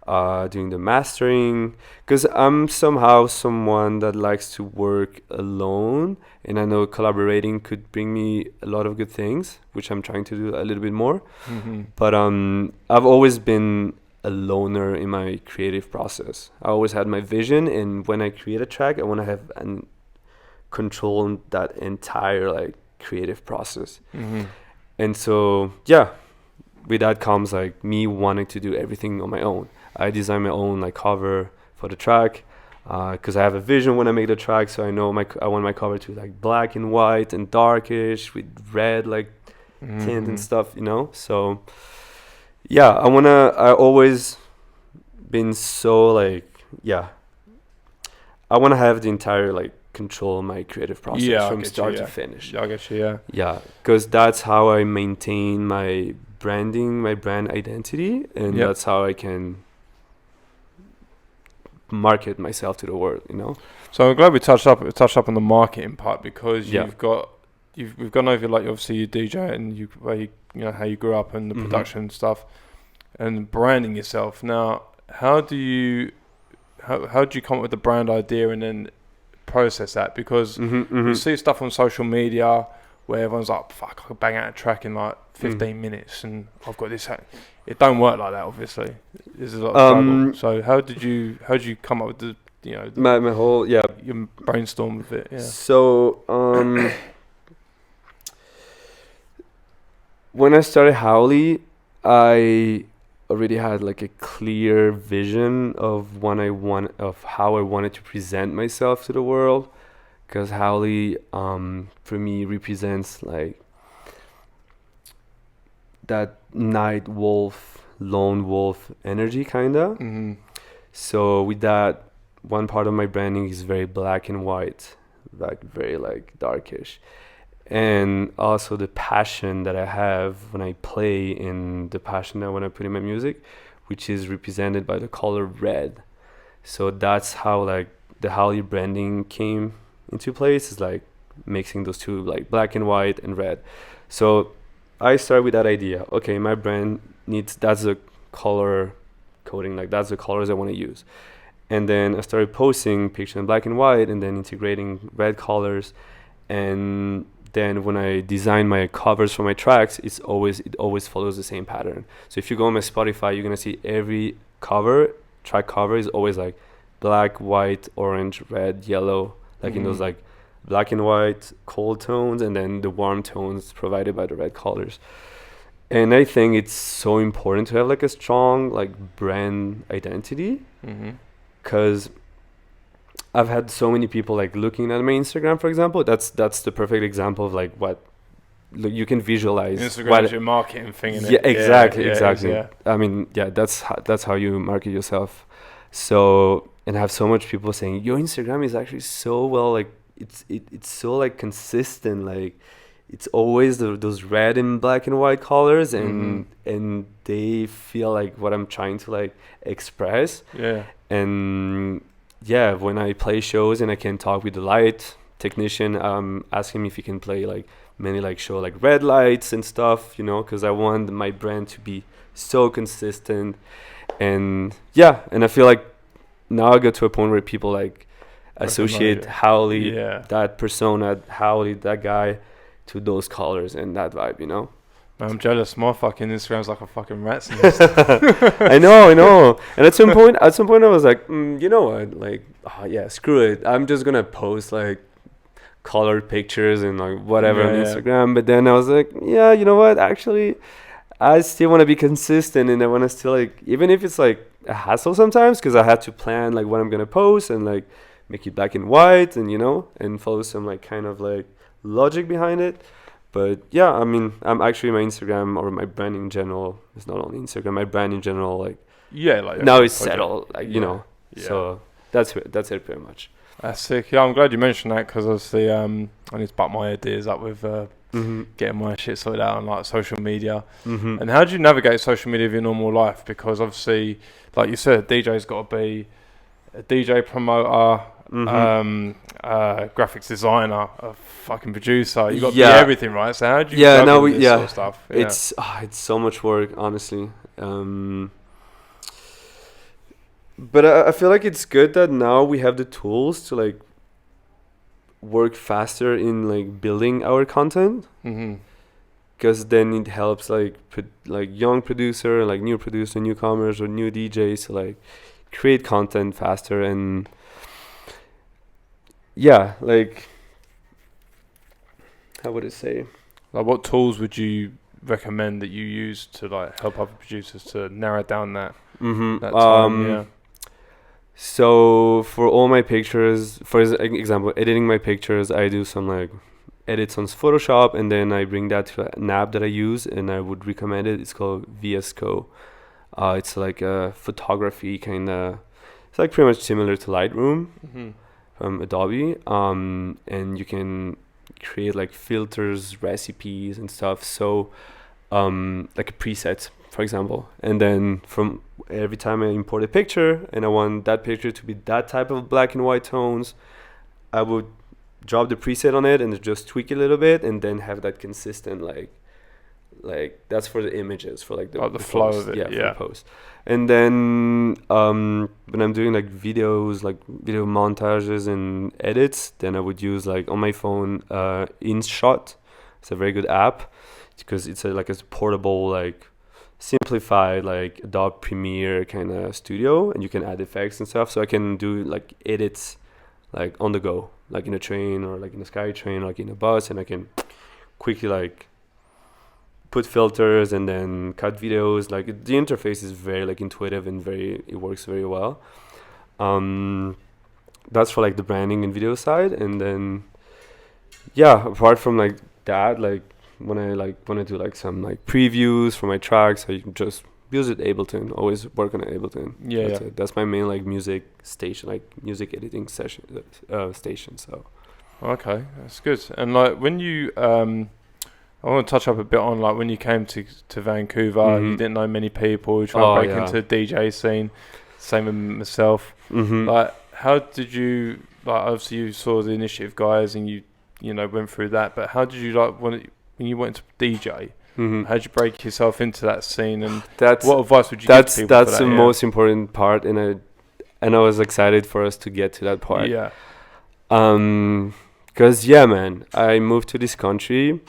doing the mastering. Because I'm somehow someone that likes to work alone, and I know collaborating could bring me a lot of good things, which I'm trying to do a little bit more. But I've always been a loner in my creative process. I always had my vision, and when I create a track, I want to have control on that entire like creative process. And so with that comes like me wanting to do everything on my own. I design my own like cover for the track because I have a vision when I make the track, so I know I want my cover to be like black and white and darkish with red like tint and stuff, you know. So I always been so like, I want to have the entire like control of my creative process from start to finish. I get you, Yeah, because that's how I maintain my branding, my brand identity, and that's how I can market myself to the world, you know. So I'm glad we touched up on the marketing part, because we've gone over like obviously your DJ and you know how you grew up and the production stuff and branding yourself. Now, how do you come up with the brand idea and then process that? Because you see stuff on social media where everyone's like, fuck, I could bang out a track in like 15 minutes and I've got this. It don't work like that, obviously. There's a lot of struggle. So how did you come up with my whole your brainstorm with it? So when I started Höwley, I already had like a clear vision of how I wanted to present myself to the world, because Howley for me represents like that night wolf, lone wolf energy kinda. Mm-hmm. So with that, one part of my branding is very black and white, like very like darkish. And also the passion that I have when I play and the passion that when I put in my music, which is represented by the color red. So that's how like the Howley branding came into place, is like mixing those two, like black and white and red. So I started with that idea. Okay, my brand needs, that's the color coding, like that's the colors I want to use. And then I started posting pictures in black and white and then integrating red colors. And then when I design my covers for my tracks, it always follows the same pattern. So if you go on my Spotify, you're gonna see every track cover is always like black, white, orange, red, yellow, like in those like black and white cold tones, and then the warm tones provided by the red colors. And I think it's so important to have like a strong like brand identity, because I've had so many people like looking at my Instagram, for example. That's the perfect example of like what you can visualize. Instagram is your marketing thing, isn't it? Yeah, exactly. Yeah. I mean, yeah, that's how you market yourself. So, and I have so much people saying your Instagram is actually so well, like it's so like consistent, like it's always those red and black and white colors, and they feel like what I'm trying to like express. Yeah. And yeah, when I play shows and I can talk with the light technician, ask him if he can play like many like show like red lights and stuff, you know, because I want my brand to be so consistent. And yeah, and I feel like now I got to a point where people like associate Howley, that persona, Howley, that guy, to those colors and that vibe, you know. I'm jealous. My fucking Instagram's like a fucking rat's nest. I know. And at some point, I was like, you know what? Like, yeah, screw it. I'm just gonna post like colored pictures and like whatever on Instagram. But then I was like, yeah, you know what? Actually, I still want to be consistent, and I want to still like, even if it's like a hassle sometimes, because I had to plan like what I'm gonna post and like make it black and white, and you know, and follow some like kind of like logic behind it. But yeah, I mean, I'm actually my Instagram or my brand in general, it's not only Instagram, my brand in general, like now it's settled, like you know. So that's it pretty much. That's sick. Yeah, I'm glad you mentioned that, because obviously I need to back my ideas up with getting my shit sorted out on like social media. And how do you navigate social media of your normal life? Because obviously, like you said, a DJ's got to be a DJ promoter, graphics designer, a fucking producer. You got to be everything, right? So how do you juggle this sort of stuff? Yeah. It's so much work, honestly. But I feel like it's good that now we have the tools to like work faster in like building our content, because then it helps like young producer, like new producer, newcomers or new DJs to like create content faster. And yeah, like how would I say, like what tools would you recommend that you use to like help other producers to narrow down that time? So for all my pictures, for example, editing my pictures, I do some like edits on Photoshop, and then I bring that to an app that I use, and I would recommend it. It's called VS Code. It's like a photography kind of, it's like pretty much similar to Lightroom from Adobe. And you can create like filters, recipes and stuff. So like a preset, for example. And then from every time I import a picture and I want that picture to be that type of black and white tones, I would drop the preset on it and just tweak it a little bit, and then have that consistent like that's for the images, for like the flow post. of it, for the post. And then when I'm doing like videos, like video montages and edits, then I would use like on my phone InShot. It's a very good app because it's a portable, like simplified like Adobe Premiere kind of studio, and you can add effects and stuff. So I can do like edits like on the go, like in a train or like in a SkyTrain, like in a bus, and I can quickly like put filters and then cut videos. Like the interface is very like intuitive and it works very well. that's for like the branding and video side. And then yeah, apart from like that, like when I do like some like previews for my tracks, I just use it Ableton. Always work on Ableton. That's my main like music station, like music editing session station. So okay, that's good. And like when you I want to touch up a bit on like when you came to Vancouver, you didn't know many people, you tried to break into the DJ scene. Same with myself. Like, how did you, like, obviously you saw the Initiative guys and you know went through that, but how did you like when you went to DJ? How did you break yourself into that scene, and what advice would you give to people? That's the most important part, and I was excited for us to get to that part. Yeah. Cause yeah, man, I moved to this country.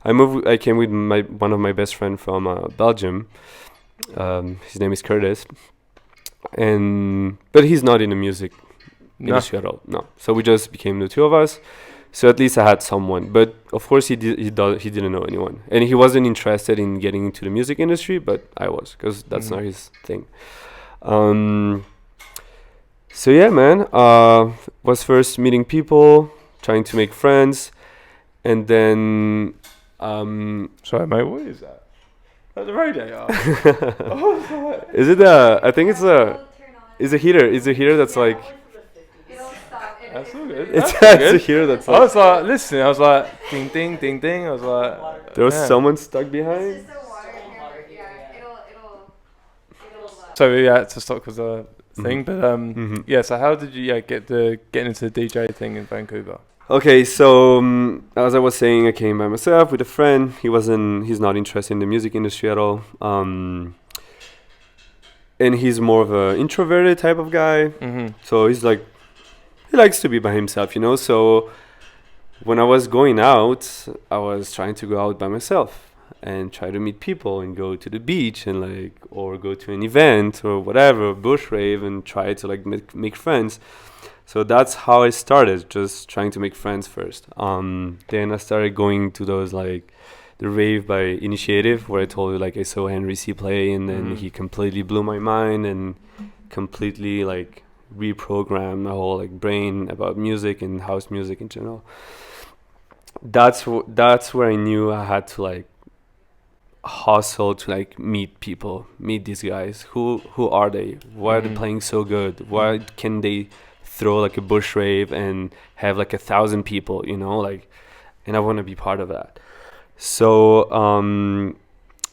I came with one of my best friend from Belgium. His name is Curtis, but he's not in the music industry at all. No, so we just became the two of us. So at least I had someone, but of course he didn't know anyone, and he wasn't interested in getting into the music industry, but I was, because that's not his thing. So yeah, man, was first meeting people, trying to make friends, and then sorry mate, what is that? That's the radio. Is it I think it's a heater. It's a heater that's like. That's all good. It's a heater that's like. I was like listening. I was like ding ding ding ding. I was like there was someone stuck behind. So we had to stop because of the thing, but yeah. So how did you get into the DJ thing in Vancouver? Okay, so as I was saying, I came by myself with a friend. He's not interested in the music industry at all. And he's more of an introverted type of guy. So he's like, he likes to be by himself, you know. So when I was going out, I was trying to go out by myself and try to meet people and go to the beach and or go to an event or whatever, bush rave, and try to make friends. So that's how I started, just trying to make friends first. Then I started going to those the Rave by Initiative, where I told you I saw Henry C play, and then he completely blew my mind and completely reprogrammed my whole brain about music and house music in general. That's where I knew I had to hustle to meet people, meet these guys. Who are they? Why are they playing so good? Why can they throw a bush rave and have 1,000 people, you know, and I want to be part of that. So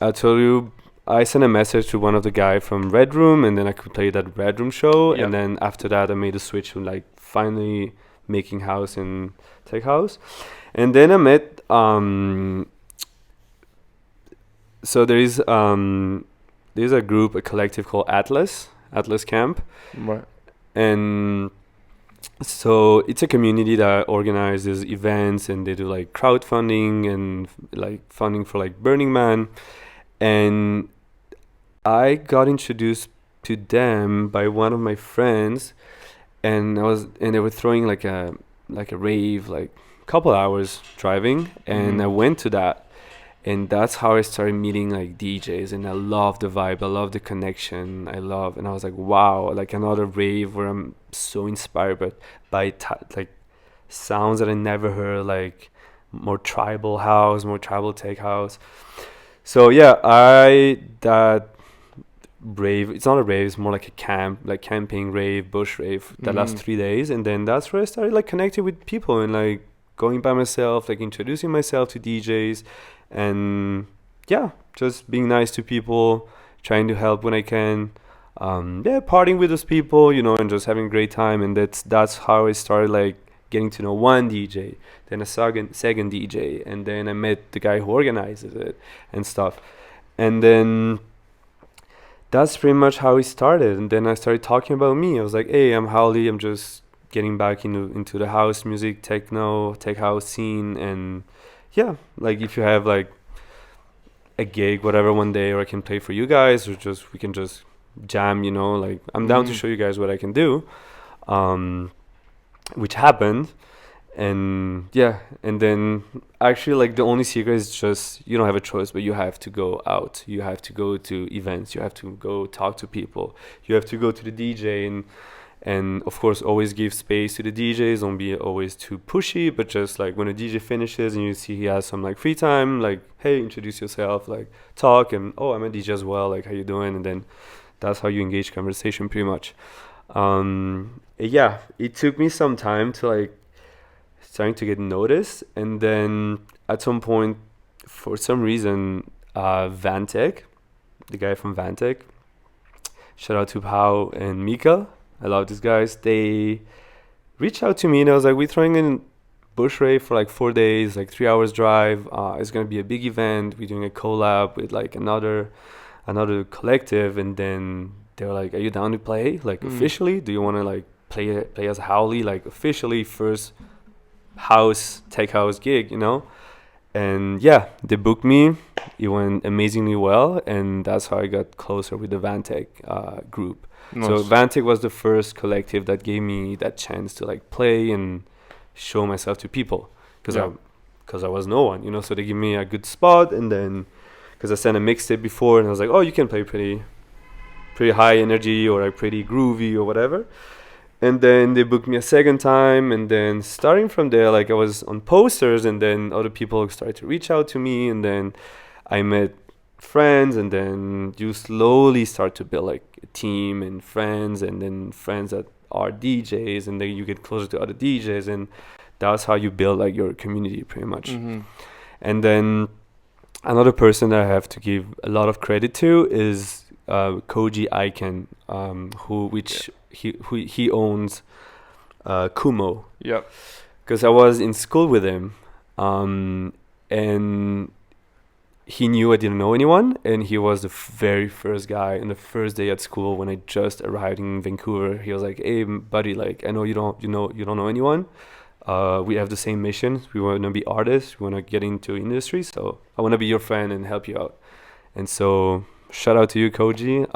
I told you, I sent a message to one of the guy from Red Room, and then I could play that Red Room show. And then after that I made a switch to finally making house and tech house. And then I met so there's a group, a collective called Atlas Camp. Right. And so it's a community that organizes events, and they do crowdfunding and funding for Burning Man. And I got introduced to them by one of my friends, and they were throwing a rave, couple hours driving, and I went to that. And that's how I started meeting DJs, and I love the vibe, I love the connection, and I was like, wow, another rave where I'm so inspired by sounds that I never heard, more tribal house, more tribal tech house. So yeah, that rave, it's not a rave, it's more like a camp, camping rave, bush rave that lasts 3 days. And then that's where I started connecting with people and going by myself, introducing myself to DJs. And yeah, just being nice to people, trying to help when I can, partying with those people, you know, and just having a great time. And that's how I started getting to know one DJ, then a second DJ, and then I met the guy who organizes it and stuff. And then that's pretty much how it started. And then I started talking about me. I was like, hey, I'm Höwley, I'm just getting back into the house music, techno, tech house scene. And yeah, if you have a gig, whatever, one day, or I can play for you guys, or we can just jam, you know, I'm down to show you guys what I can do, which happened. And yeah, and then actually the only secret is just you don't have a choice, but you have to go out, you have to go to events, you have to go talk to people, you have to go to the DJ And of course, always give space to the DJs. Don't be always too pushy, but just like when a DJ finishes and you see he has some like free time, like, hey, introduce yourself, like talk, and oh, I'm a DJ as well, like how you doing? And then that's how you engage conversation pretty much. Yeah, it took me some time to like starting to get noticed, and then at some point, for some reason, Vantech, the guy from Vantech, shout out to Pau and Mika, I love these guys, they reached out to me and I was like, we're throwing in Bush Rave for like 4 days, like 3 hours drive. It's gonna be a big event. We're doing a collab with like another collective, and then they were like, are you down to play like officially? Do you want to like play as Höwley, like officially first tech house gig, you know? And yeah, they booked me. It went amazingly well, and that's how I got closer with the Vantech group. Nice. So Vantech was the first collective that gave me that chance to like play and show myself to people, because I was no one, you know. So they give me a good spot, and then because I sent a mixtape before, and I was like, oh, you can play pretty high energy or like pretty groovy or whatever. And then they booked me a second time, and then starting from there, like I was on posters, and then other people started to reach out to me, and then I met friends, and then you slowly start to build like a team and friends, and then friends that are DJs, and then you get closer to other DJs, and that's how you build like your community pretty much. And then another person that I have to give a lot of credit to is Koji Aiken, he owns Kumo. Yep. Because I was in school with him, and he knew I didn't know anyone, and he was the very first guy in the first day at school when I just arrived in Vancouver. He was like, "Hey, buddy, like I know you don't know anyone. We have the same mission. We want to be artists. We want to get into industry. So I want to be your friend and help you out." And so shout out to you, Koji.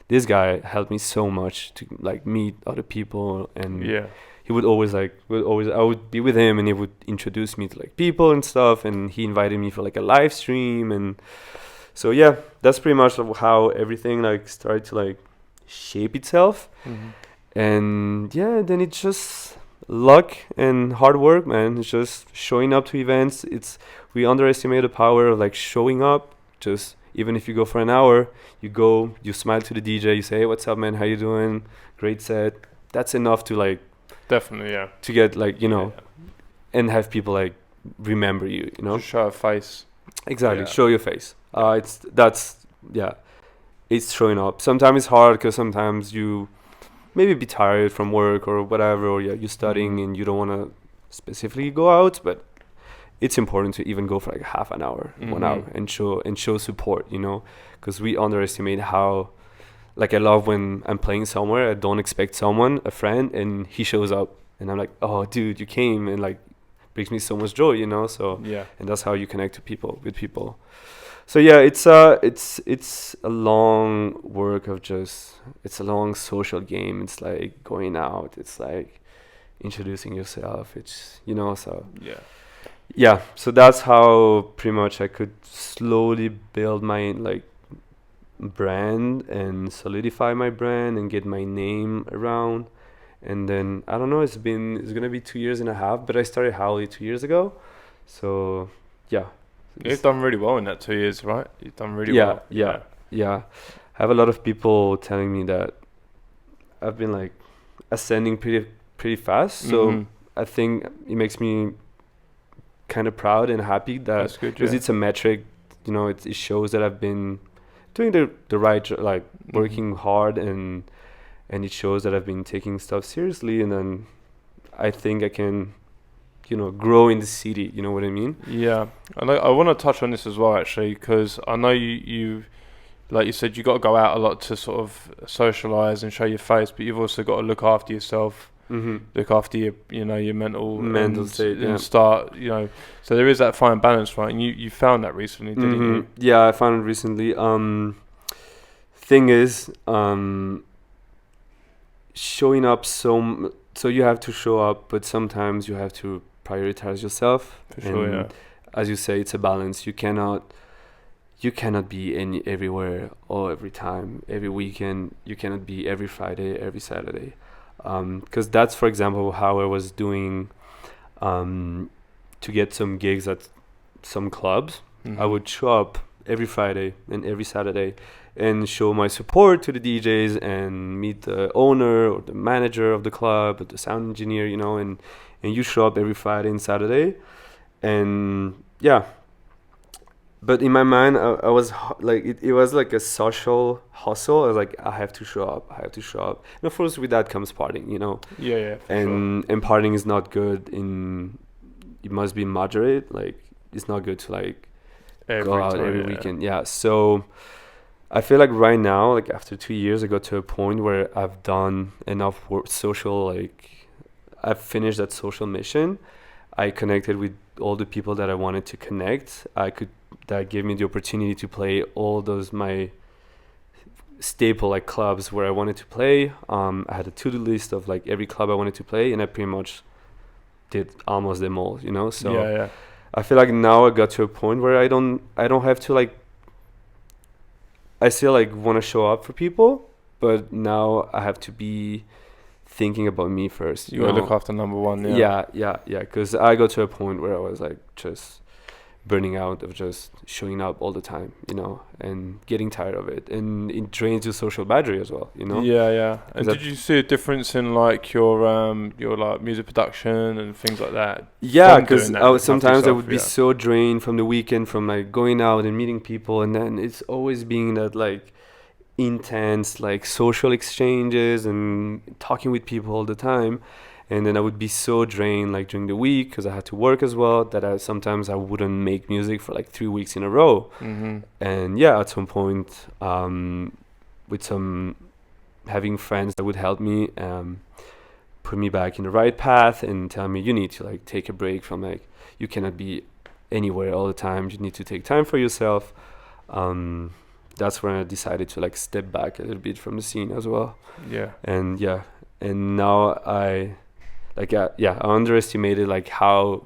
This guy helped me so much to like meet other people, and he would always I would be with him, and he would introduce me to like people and stuff, and he invited me for like a live stream. And so yeah, that's pretty much how everything like started to like shape itself. And yeah, then it's just luck and hard work, man. It's just showing up to events. We underestimate the power of like showing up. Just even if you go for an hour, you smile to the DJ, you say, "Hey, what's up, man? How you doing? Great set." That's enough to like definitely, yeah, to get like, you know, and have people like remember you, you know, just show a face. Exactly, show your face. It's showing up. Sometimes it's hard because sometimes you maybe be tired from work or whatever, or you're studying and you don't want to specifically go out, but it's important to even go for like half an hour, 1 hour, and show support, you know, because we underestimate how, like, I love when I'm playing somewhere, I don't expect someone, a friend, and he shows up, and I'm like, oh, dude, you came, and like brings me so much joy, you know. So and that's how you connect with people. So yeah, it's a long work of it's a long social game. It's like going out, it's like introducing yourself, it's, you know. So yeah, so that's how pretty much I could slowly build my like brand and solidify my brand and get my name around. And then I don't know, it's gonna be 2.5 years, but I started Höwley 2 years ago. So yeah, you've done really well in that 2 years, right? You've done really well. Yeah. I have a lot of people telling me that I've been like ascending pretty fast. So I think it makes me kind of proud and happy that, because it's a metric, you know, it shows that I've been doing the right, like working hard, and it shows that I've been taking stuff seriously, and then I think I can, you know, grow in the city, you know what I mean? Yeah, and I want to touch on this as well, actually, because I know you like you said, you got to go out a lot to sort of socialize and show your face, but you've also got to look after yourself, look after your, you know, your mental state, and start, you know, so there is that fine balance, right? And you found that recently, didn't you? Yeah, I found it recently. Thing is, showing up, so you have to show up, but sometimes you have to prioritize yourself. For sure, yeah. As you say, it's a balance. You cannot you cannot be everywhere all every time, every weekend. You cannot be every Friday, every Saturday, because that's, for example, how I was doing to get some gigs at some clubs. I would show up every Friday and every Saturday and show my support to the DJs and meet the owner or the manager of the club or the sound engineer, you know, and you show up every Friday and Saturday. And yeah, but in my mind, I was like, it was like a social hustle. I was like, I have to show up. And of course, with that comes partying, you know. Yeah, and partying is not good. It must be moderate. Like, it's not good to like go out every weekend. Yeah. So I feel like right now, like after 2 years, I got to a point where I've done enough social, like I've finished that social mission. I connected with all the people that I wanted to connect. That gave me the opportunity to play all those my staple like clubs where I wanted to play. I had a to-do list of like every club I wanted to play, and I pretty much did almost them all, you know. So I feel like now I got to a point where I don't have to like. I still like want to show up for people, but now I have to be thinking about me first. You gotta look after number one. Yeah. Because I got to a point where I was like just burning out of just showing up all the time, you know, and getting tired of it, and it drains your social battery as well, you know. Yeah. And did you see a difference in like your like music production and things like that? Yeah, because sometimes I would be so drained from the weekend, from like going out and meeting people, and then it's always being that like intense like social exchanges and talking with people all the time. And then I would be so drained like during the week because I had to work as well, that sometimes I wouldn't make music for like 3 weeks in a row. And yeah, at some point, with some having friends that would help me put me back in the right path and tell me, you need to like take a break from like, you cannot be anywhere all the time. You need to take time for yourself. That's when I decided to like step back a little bit from the scene as well. And now I underestimated like how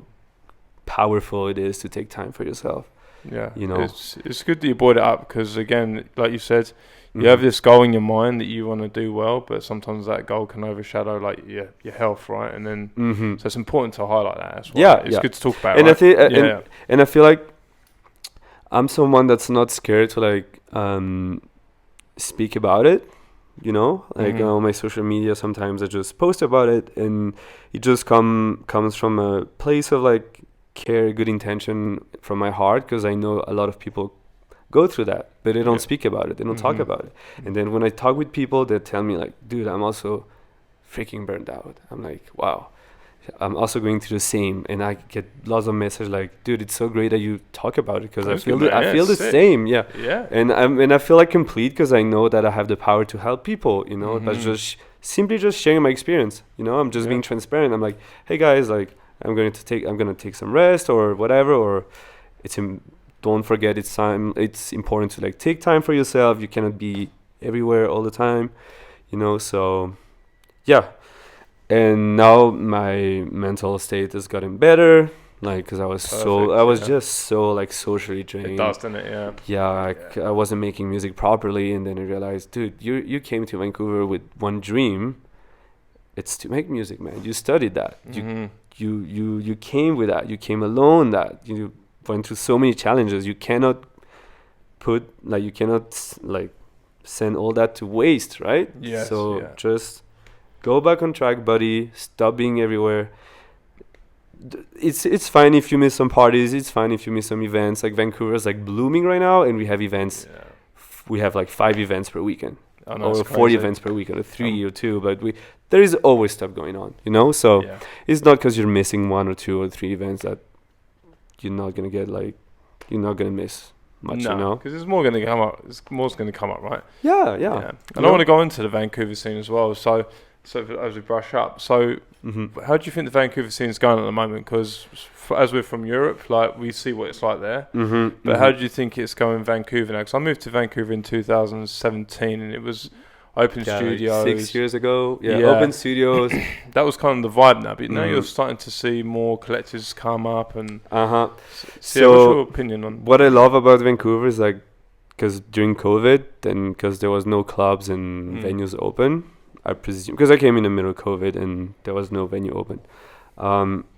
powerful it is to take time for yourself. You know, it's good that you brought it up, because again, like you said, you have this goal in your mind that you want to do well, but sometimes that goal can overshadow like your health, right? And then so it's important to highlight that as well. It's good to talk about. And and I feel like I'm someone that's not scared to like speak about it. You know, like on my social media, sometimes I just post about it, and it just comes from a place of like care, good intention from my heart, because I know a lot of people go through that, but they don't speak about it, they don't talk about it. And then when I talk with people, they tell me like, dude, I'm also freaking burned out. I'm like, wow, I'm also going through the same. And I get lots of messages like, dude, it's so great that you talk about it, because I feel the same. And I feel like complete, because I know that I have the power to help people, you know. That's just simply just sharing my experience, you know. I'm just being transparent. I'm like, hey guys, like I'm gonna take some rest or whatever, or don't forget it's important to like take time for yourself. You cannot be everywhere all the time, you know. So and now my mental state has gotten better, like, because I was just so like socially drained. It does, doesn't it? I wasn't making music properly, and then I realized, dude, you came to Vancouver with one dream. It's to make music, man. You studied that. You came with that. You came alone. That you went through so many challenges. You cannot send all that to waste, right? Just go back on track, buddy. Stop being everywhere. It's fine if you miss some parties. It's fine if you miss some events. Like Vancouver's like blooming right now, and we have events. We have like 5 events per weekend, or 40 events per weekend, or 3 or 2. But there is always stuff going on, you know. So it's not because you're missing 1 or 2 or 3 events that you're not gonna miss much, you know. Because there's more going to come up. More's going to come up, right? Yeah. And I want to go into the Vancouver scene as well. So as we brush up, how do you think the Vancouver scene is going at the moment? Because as we're from Europe, like we see what it's like there. But how do you think it's going in Vancouver now? Because I moved to Vancouver in 2017, and open studios. 6 years ago. Yeah, open studios. That was kind of the vibe now, but now you're starting to see more collectives come up and. So, what's your opinion on what I love about Vancouver is like, because during COVID, then because there was no clubs and venues open, I presume because I came in the middle of COVID and there was no venue open.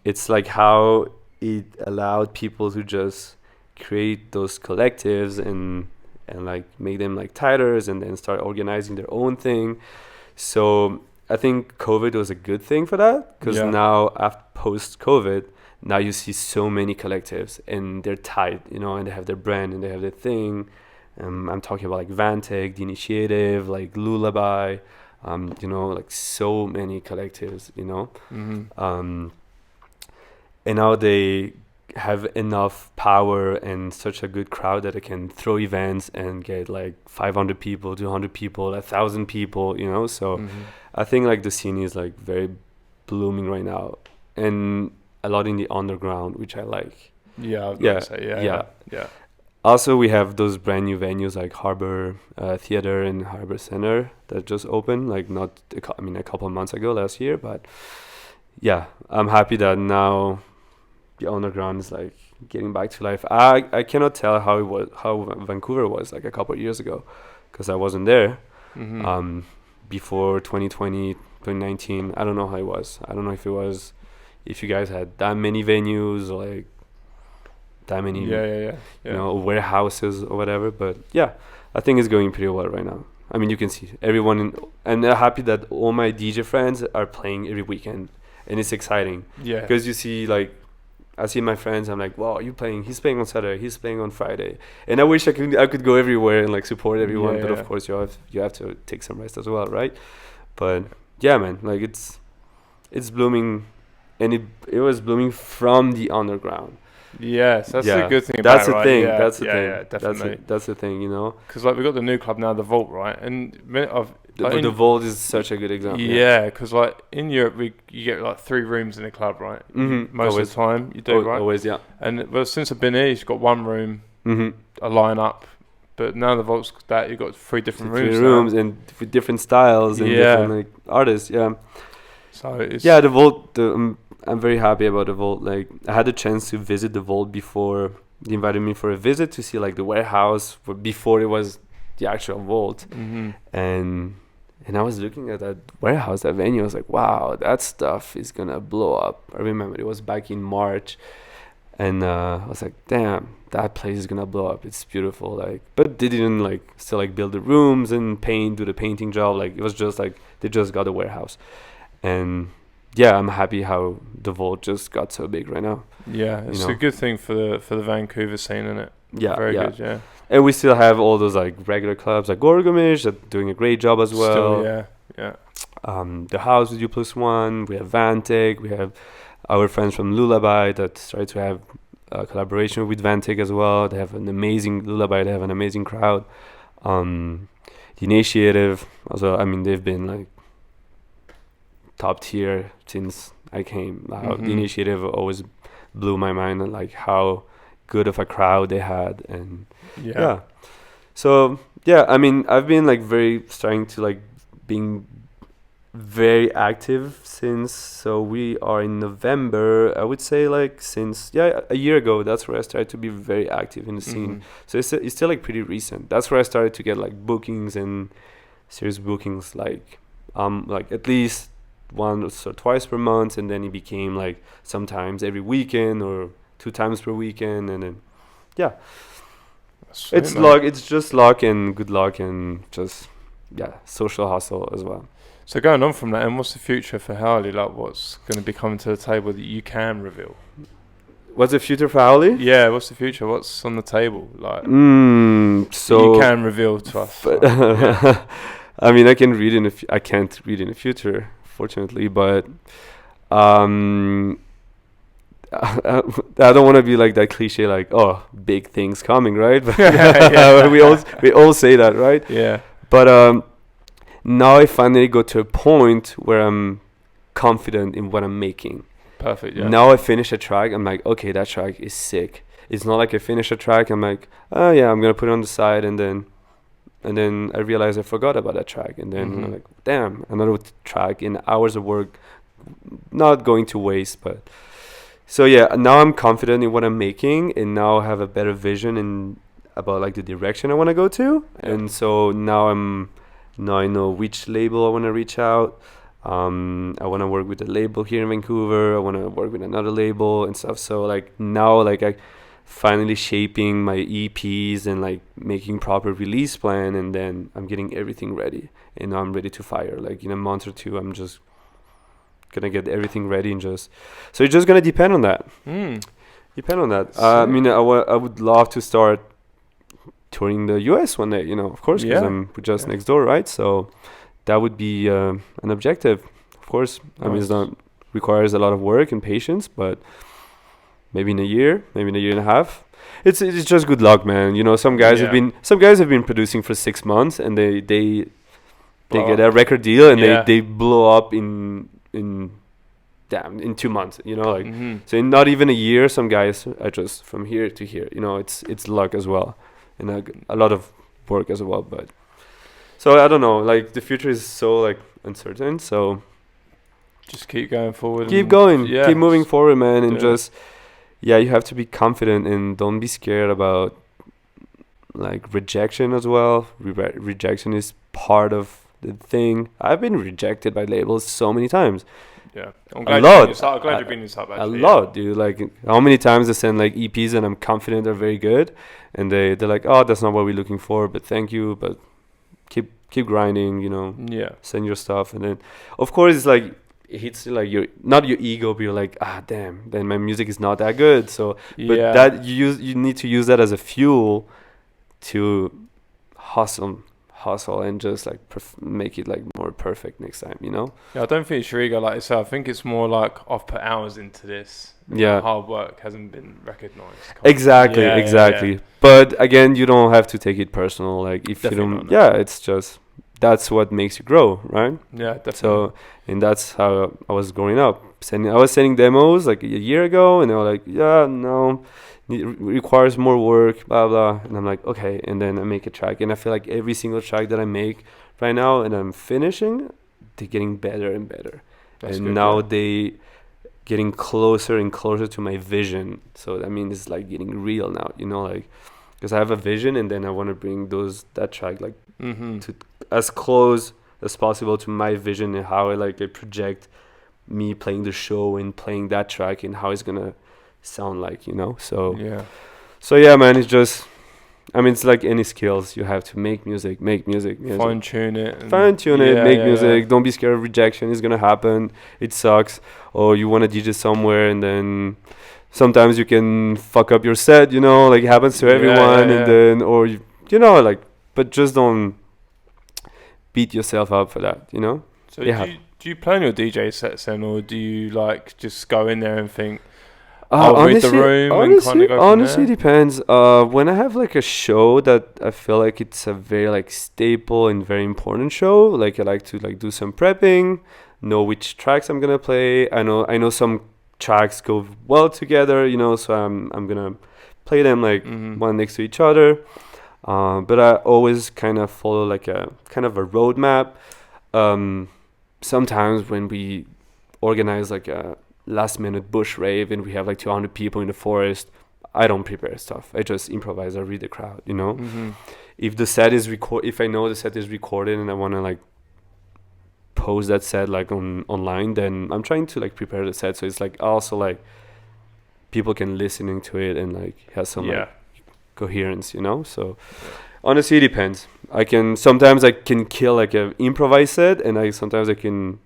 It's like how it allowed people to just create those collectives and like make them like titles and then start organizing their own thing. So I think COVID was a good thing for that, because now after post-COVID, now you see so many collectives and they're tight, you know, and they have their brand and they have their thing. I'm talking about like Vantec, The Initiative, like Lullaby, you know, like so many collectives, you know. And now they have enough power and such a good crowd that they can throw events and get like 500 people, 200 people, 1,000 people, you know. So I think like the scene is like very blooming right now, and a lot in the underground, which I like. Yeah. Also, we have those brand new venues like Harbor Theater and Harbor Center that just opened, like a couple of months ago, last year. But yeah, I'm happy that now the underground is like getting back to life. I cannot tell how Vancouver was like a couple of years ago, because I wasn't there. Before 2020, 2019, I don't know how it was. I don't know if you guys had that many venues or like that many you know, warehouses or whatever. But yeah, I think it's going pretty well right now. I mean, you can see everyone and I'm happy that all my DJ friends are playing every weekend, and it's exciting. Yeah, because you see, like, I see my friends, I'm like, wow, you playing? He's playing on Saturday, he's playing on Friday, and I wish I could go everywhere and like support everyone. But of course you have to take some rest as well, right? But yeah, man, like it's blooming, and it was blooming from the underground. Yes, that's the good thing about it, right? That's the thing. Yeah, definitely. That's the thing, you know. Because like we got the new club now, the Vault, right? And the Vault is such a good example. Yeah, because like in Europe, you get like 3 rooms in a club, right? Most of the time, you do, right? Always, yeah. And well, since I've been here, you've got 1 room, a line-up. But now the Vault's that you've got 3 different rooms. 3 rooms and with different styles and different like artists. Yeah. So it's the Vault. I'm very happy about the Vault. Like, I had the chance to visit the Vault before they invited me for a visit to see like the warehouse before it was the actual Vault. And I was looking at that warehouse, that venue. I was like, wow, that stuff is gonna blow up. I remember it was back in March, and I was like, damn, that place is gonna blow up. It's beautiful. Like, but they didn't like still like build the rooms and do the painting job. Like, it was just like they just got a warehouse. And yeah, I'm happy how the Vault just got so big right now. Yeah, it's a good thing for the Vancouver scene, isn't it? Yeah, very good. Yeah, and we still have all those like regular clubs like Gorgomish that doing a great job as well. Still, yeah. The House with U+1. We have Vantec. We have our friends from Lullaby that started to have a collaboration with Vantec as well. They have an amazing Lullaby. They have an amazing crowd. The Initiative also. I mean, they've been like top tier since I came. The Initiative always blew my mind, and like how good of a crowd they had. And so I mean, I've been like starting to like being very active since. So we are in November, I would say, like since a year ago. That's where I started to be very active in the scene. So it's still like pretty recent. That's where I started to get like bookings and serious bookings, like at least once or twice per month, and then it became like sometimes every weekend or 2 times per weekend, and then it's luck. It's just luck and good luck and just social hustle as well. So going on from that, and what's the future for Höwley? Like, what's going to be coming to the table that you can reveal? What's the future for Höwley? Yeah, what's the future? What's on the table? Like, so you can reveal to us. I mean, I can't read in the future, fortunately, but I don't want to be like that cliche, like, oh, big things coming, right? we all say that, right? Yeah. But now I finally got to a point where I'm confident in what I'm making. Perfect. Yeah. Now I finish a track, I'm like, okay, that track is sick. It's not like I finish a track, I'm like, oh yeah, I'm gonna put it on the side and then and then I realized I forgot about that track, and then I'm like, damn, another track in hours of work, not going to waste. But so yeah, now I'm confident in what I'm making, and now I have a better vision in about like the direction I want to go to, and so now I know which label I want to reach out. I want to work with a label here in Vancouver. I want to work with another label and stuff. So like now, like I finally shaping my EPs and like making proper release plan, and then I'm getting everything ready, and I'm ready to fire. Like in a month or two, I'm just gonna get everything ready, and just so it's just gonna depend on that. Depend on that. I mean, I would love to start touring the US one day, of course, because I'm just next door, right? So that would be an objective, of course. I mean, it's not requires a lot of work and patience, but maybe in a year and a half. It's just good luck, man. Some guys have been producing for 6 months, and they get a record deal, and they blow up in 2 months. So in not even a year, some guys are just from here to here. It's luck as well, and a lot of work as well. But so I don't know. Like the future is so like uncertain. So just keep going forward. Keep going. Keep moving forward, man, and just. Yeah, you have to be confident and don't be scared about like rejection as well. Rejection is part of the thing. I've been rejected by labels so many times. Yeah, I'm glad you're bringing this up. Actually, a lot, dude. Like how many times I send like EPs and I'm confident they're very good, and they're like, oh, that's not what we're looking for, but thank you, but keep grinding, Send your stuff, and then of course it's like. It hits like not your ego, but you're like, damn, then my music is not that good. So, but that you need to use that as a fuel to hustle and just like make it like more perfect next time, Yeah, I don't think it's your ego like yourself. I think it's more like I've put hours into this. Yeah, hard work hasn't been recognized. Exactly. Yeah. But again, you don't have to take it personal. Like if definitely you don't, it's just. That's what makes you grow, right? Yeah, definitely. So, and that's how I was growing up. I was sending demos like a year ago, and they were like, yeah, no, it requires more work, blah, blah. And I'm like, okay. And then I make a track. And I feel like every single track that I make right now and I'm finishing, they're getting better and better. That's and good, now they getting closer and closer to my vision. So, I mean, it's like getting real now, like, because I have a vision, and then I want to bring that track like to as close as possible to my vision and how I project me playing the show and playing that track and how it's gonna sound like, So yeah, man, it's just, I mean, it's like any skills. You have to make music. Fine tune it, make music. Don't be scared of rejection. It's gonna happen. It sucks. Or you want to DJ somewhere, and then sometimes you can fuck up your set. Like it happens to everyone, and then or but just don't beat yourself up for that, So do you plan your DJ sets then, or do you just go in there and think, read the room and kind of go honestly depends. When I have a show that I feel like it's a very staple and very important show, I like to do some prepping, know which tracks I'm gonna play. I know some tracks go well together, so I'm gonna play them one next to each other. But I always kind of follow a kind of a roadmap. Sometimes when we organize a last minute bush rave and we have 200 people in the forest, I don't prepare stuff. I just improvise. I read the crowd, If the set is if I know the set is recorded and I want to post that set online, then I'm trying to prepare the set so it's also people can listening to it and has some coherence, So honestly, it depends. Sometimes I can kill a improvised set, and sometimes I can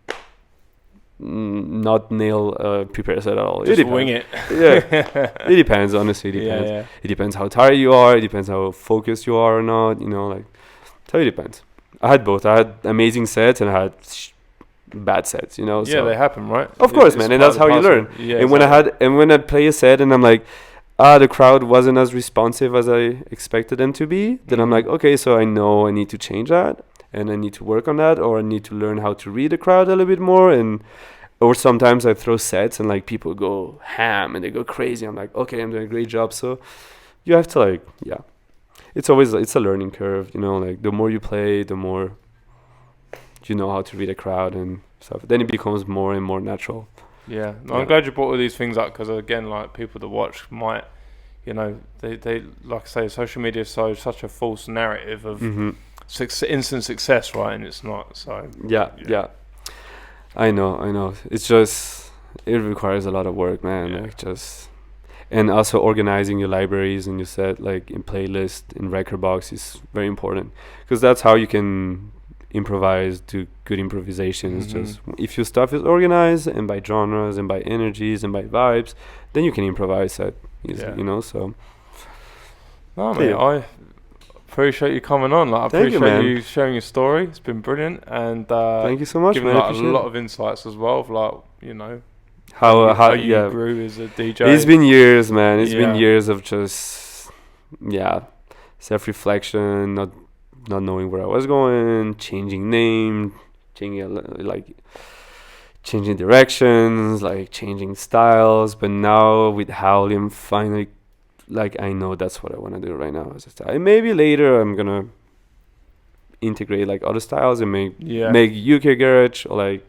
not nail a prepared set at all. Just wing it. Yeah, it depends. Honestly, it depends. Yeah. It depends how tired you are. It depends how focused you are or not. So it depends. I had both. I had amazing sets and I had bad sets. Yeah, so they happen, right? Of course, man, and that's how you learn. Yeah, and when I play a set and I'm the crowd wasn't as responsive as I expected them to be, then I'm okay, so I know I need to change that and I need to work on that, or I need to learn how to read the crowd a little bit more. Or sometimes I throw sets and people go ham and they go crazy. I'm okay, I'm doing a great job. So you have to it's a learning curve, you know. Like the more you play, the more you know how to read a crowd and stuff. Then it becomes more and more natural. Yeah, I'm glad you brought all these things up, because again, like, people that watch might, you know, they like I say, social media shows such a false narrative of instant success, right? And it's not. So yeah. I know. It's just, it requires a lot of work, man. Yeah. Like, just, and also organizing your libraries and your set, like in playlist, in record box, is very important, because that's how you can improvise, do good improvisations. Just if your stuff is organized and by genres and by energies and by vibes, then you can improvise that easily, you know. So no, mate, I appreciate you coming on. Like, I appreciate you sharing your story. It's been brilliant, and thank you so much, giving man. Like a lot of insights as well, of, like, you know, how you grew as a DJ. It's been years, man. It's been years of just self-reflection, not knowing where I was going, changing name, changing directions, like changing styles. But now with howling, finally, like, I know that's what I want to do right now as a style. And maybe later I'm gonna integrate like other styles and make UK garage, or like,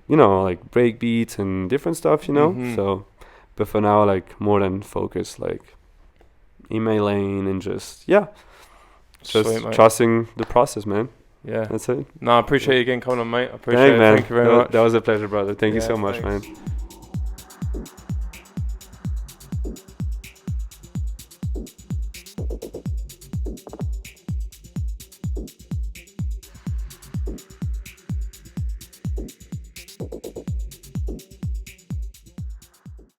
you know, like break beats and different stuff, you know. So, but for now, like, more than focus like in my lane and just Sweet, trusting the process, man. Yeah, that's it. No, I appreciate you again coming on, mate. I appreciate it. Man. Thank you very much. That was a pleasure, brother. Thank you so much, man.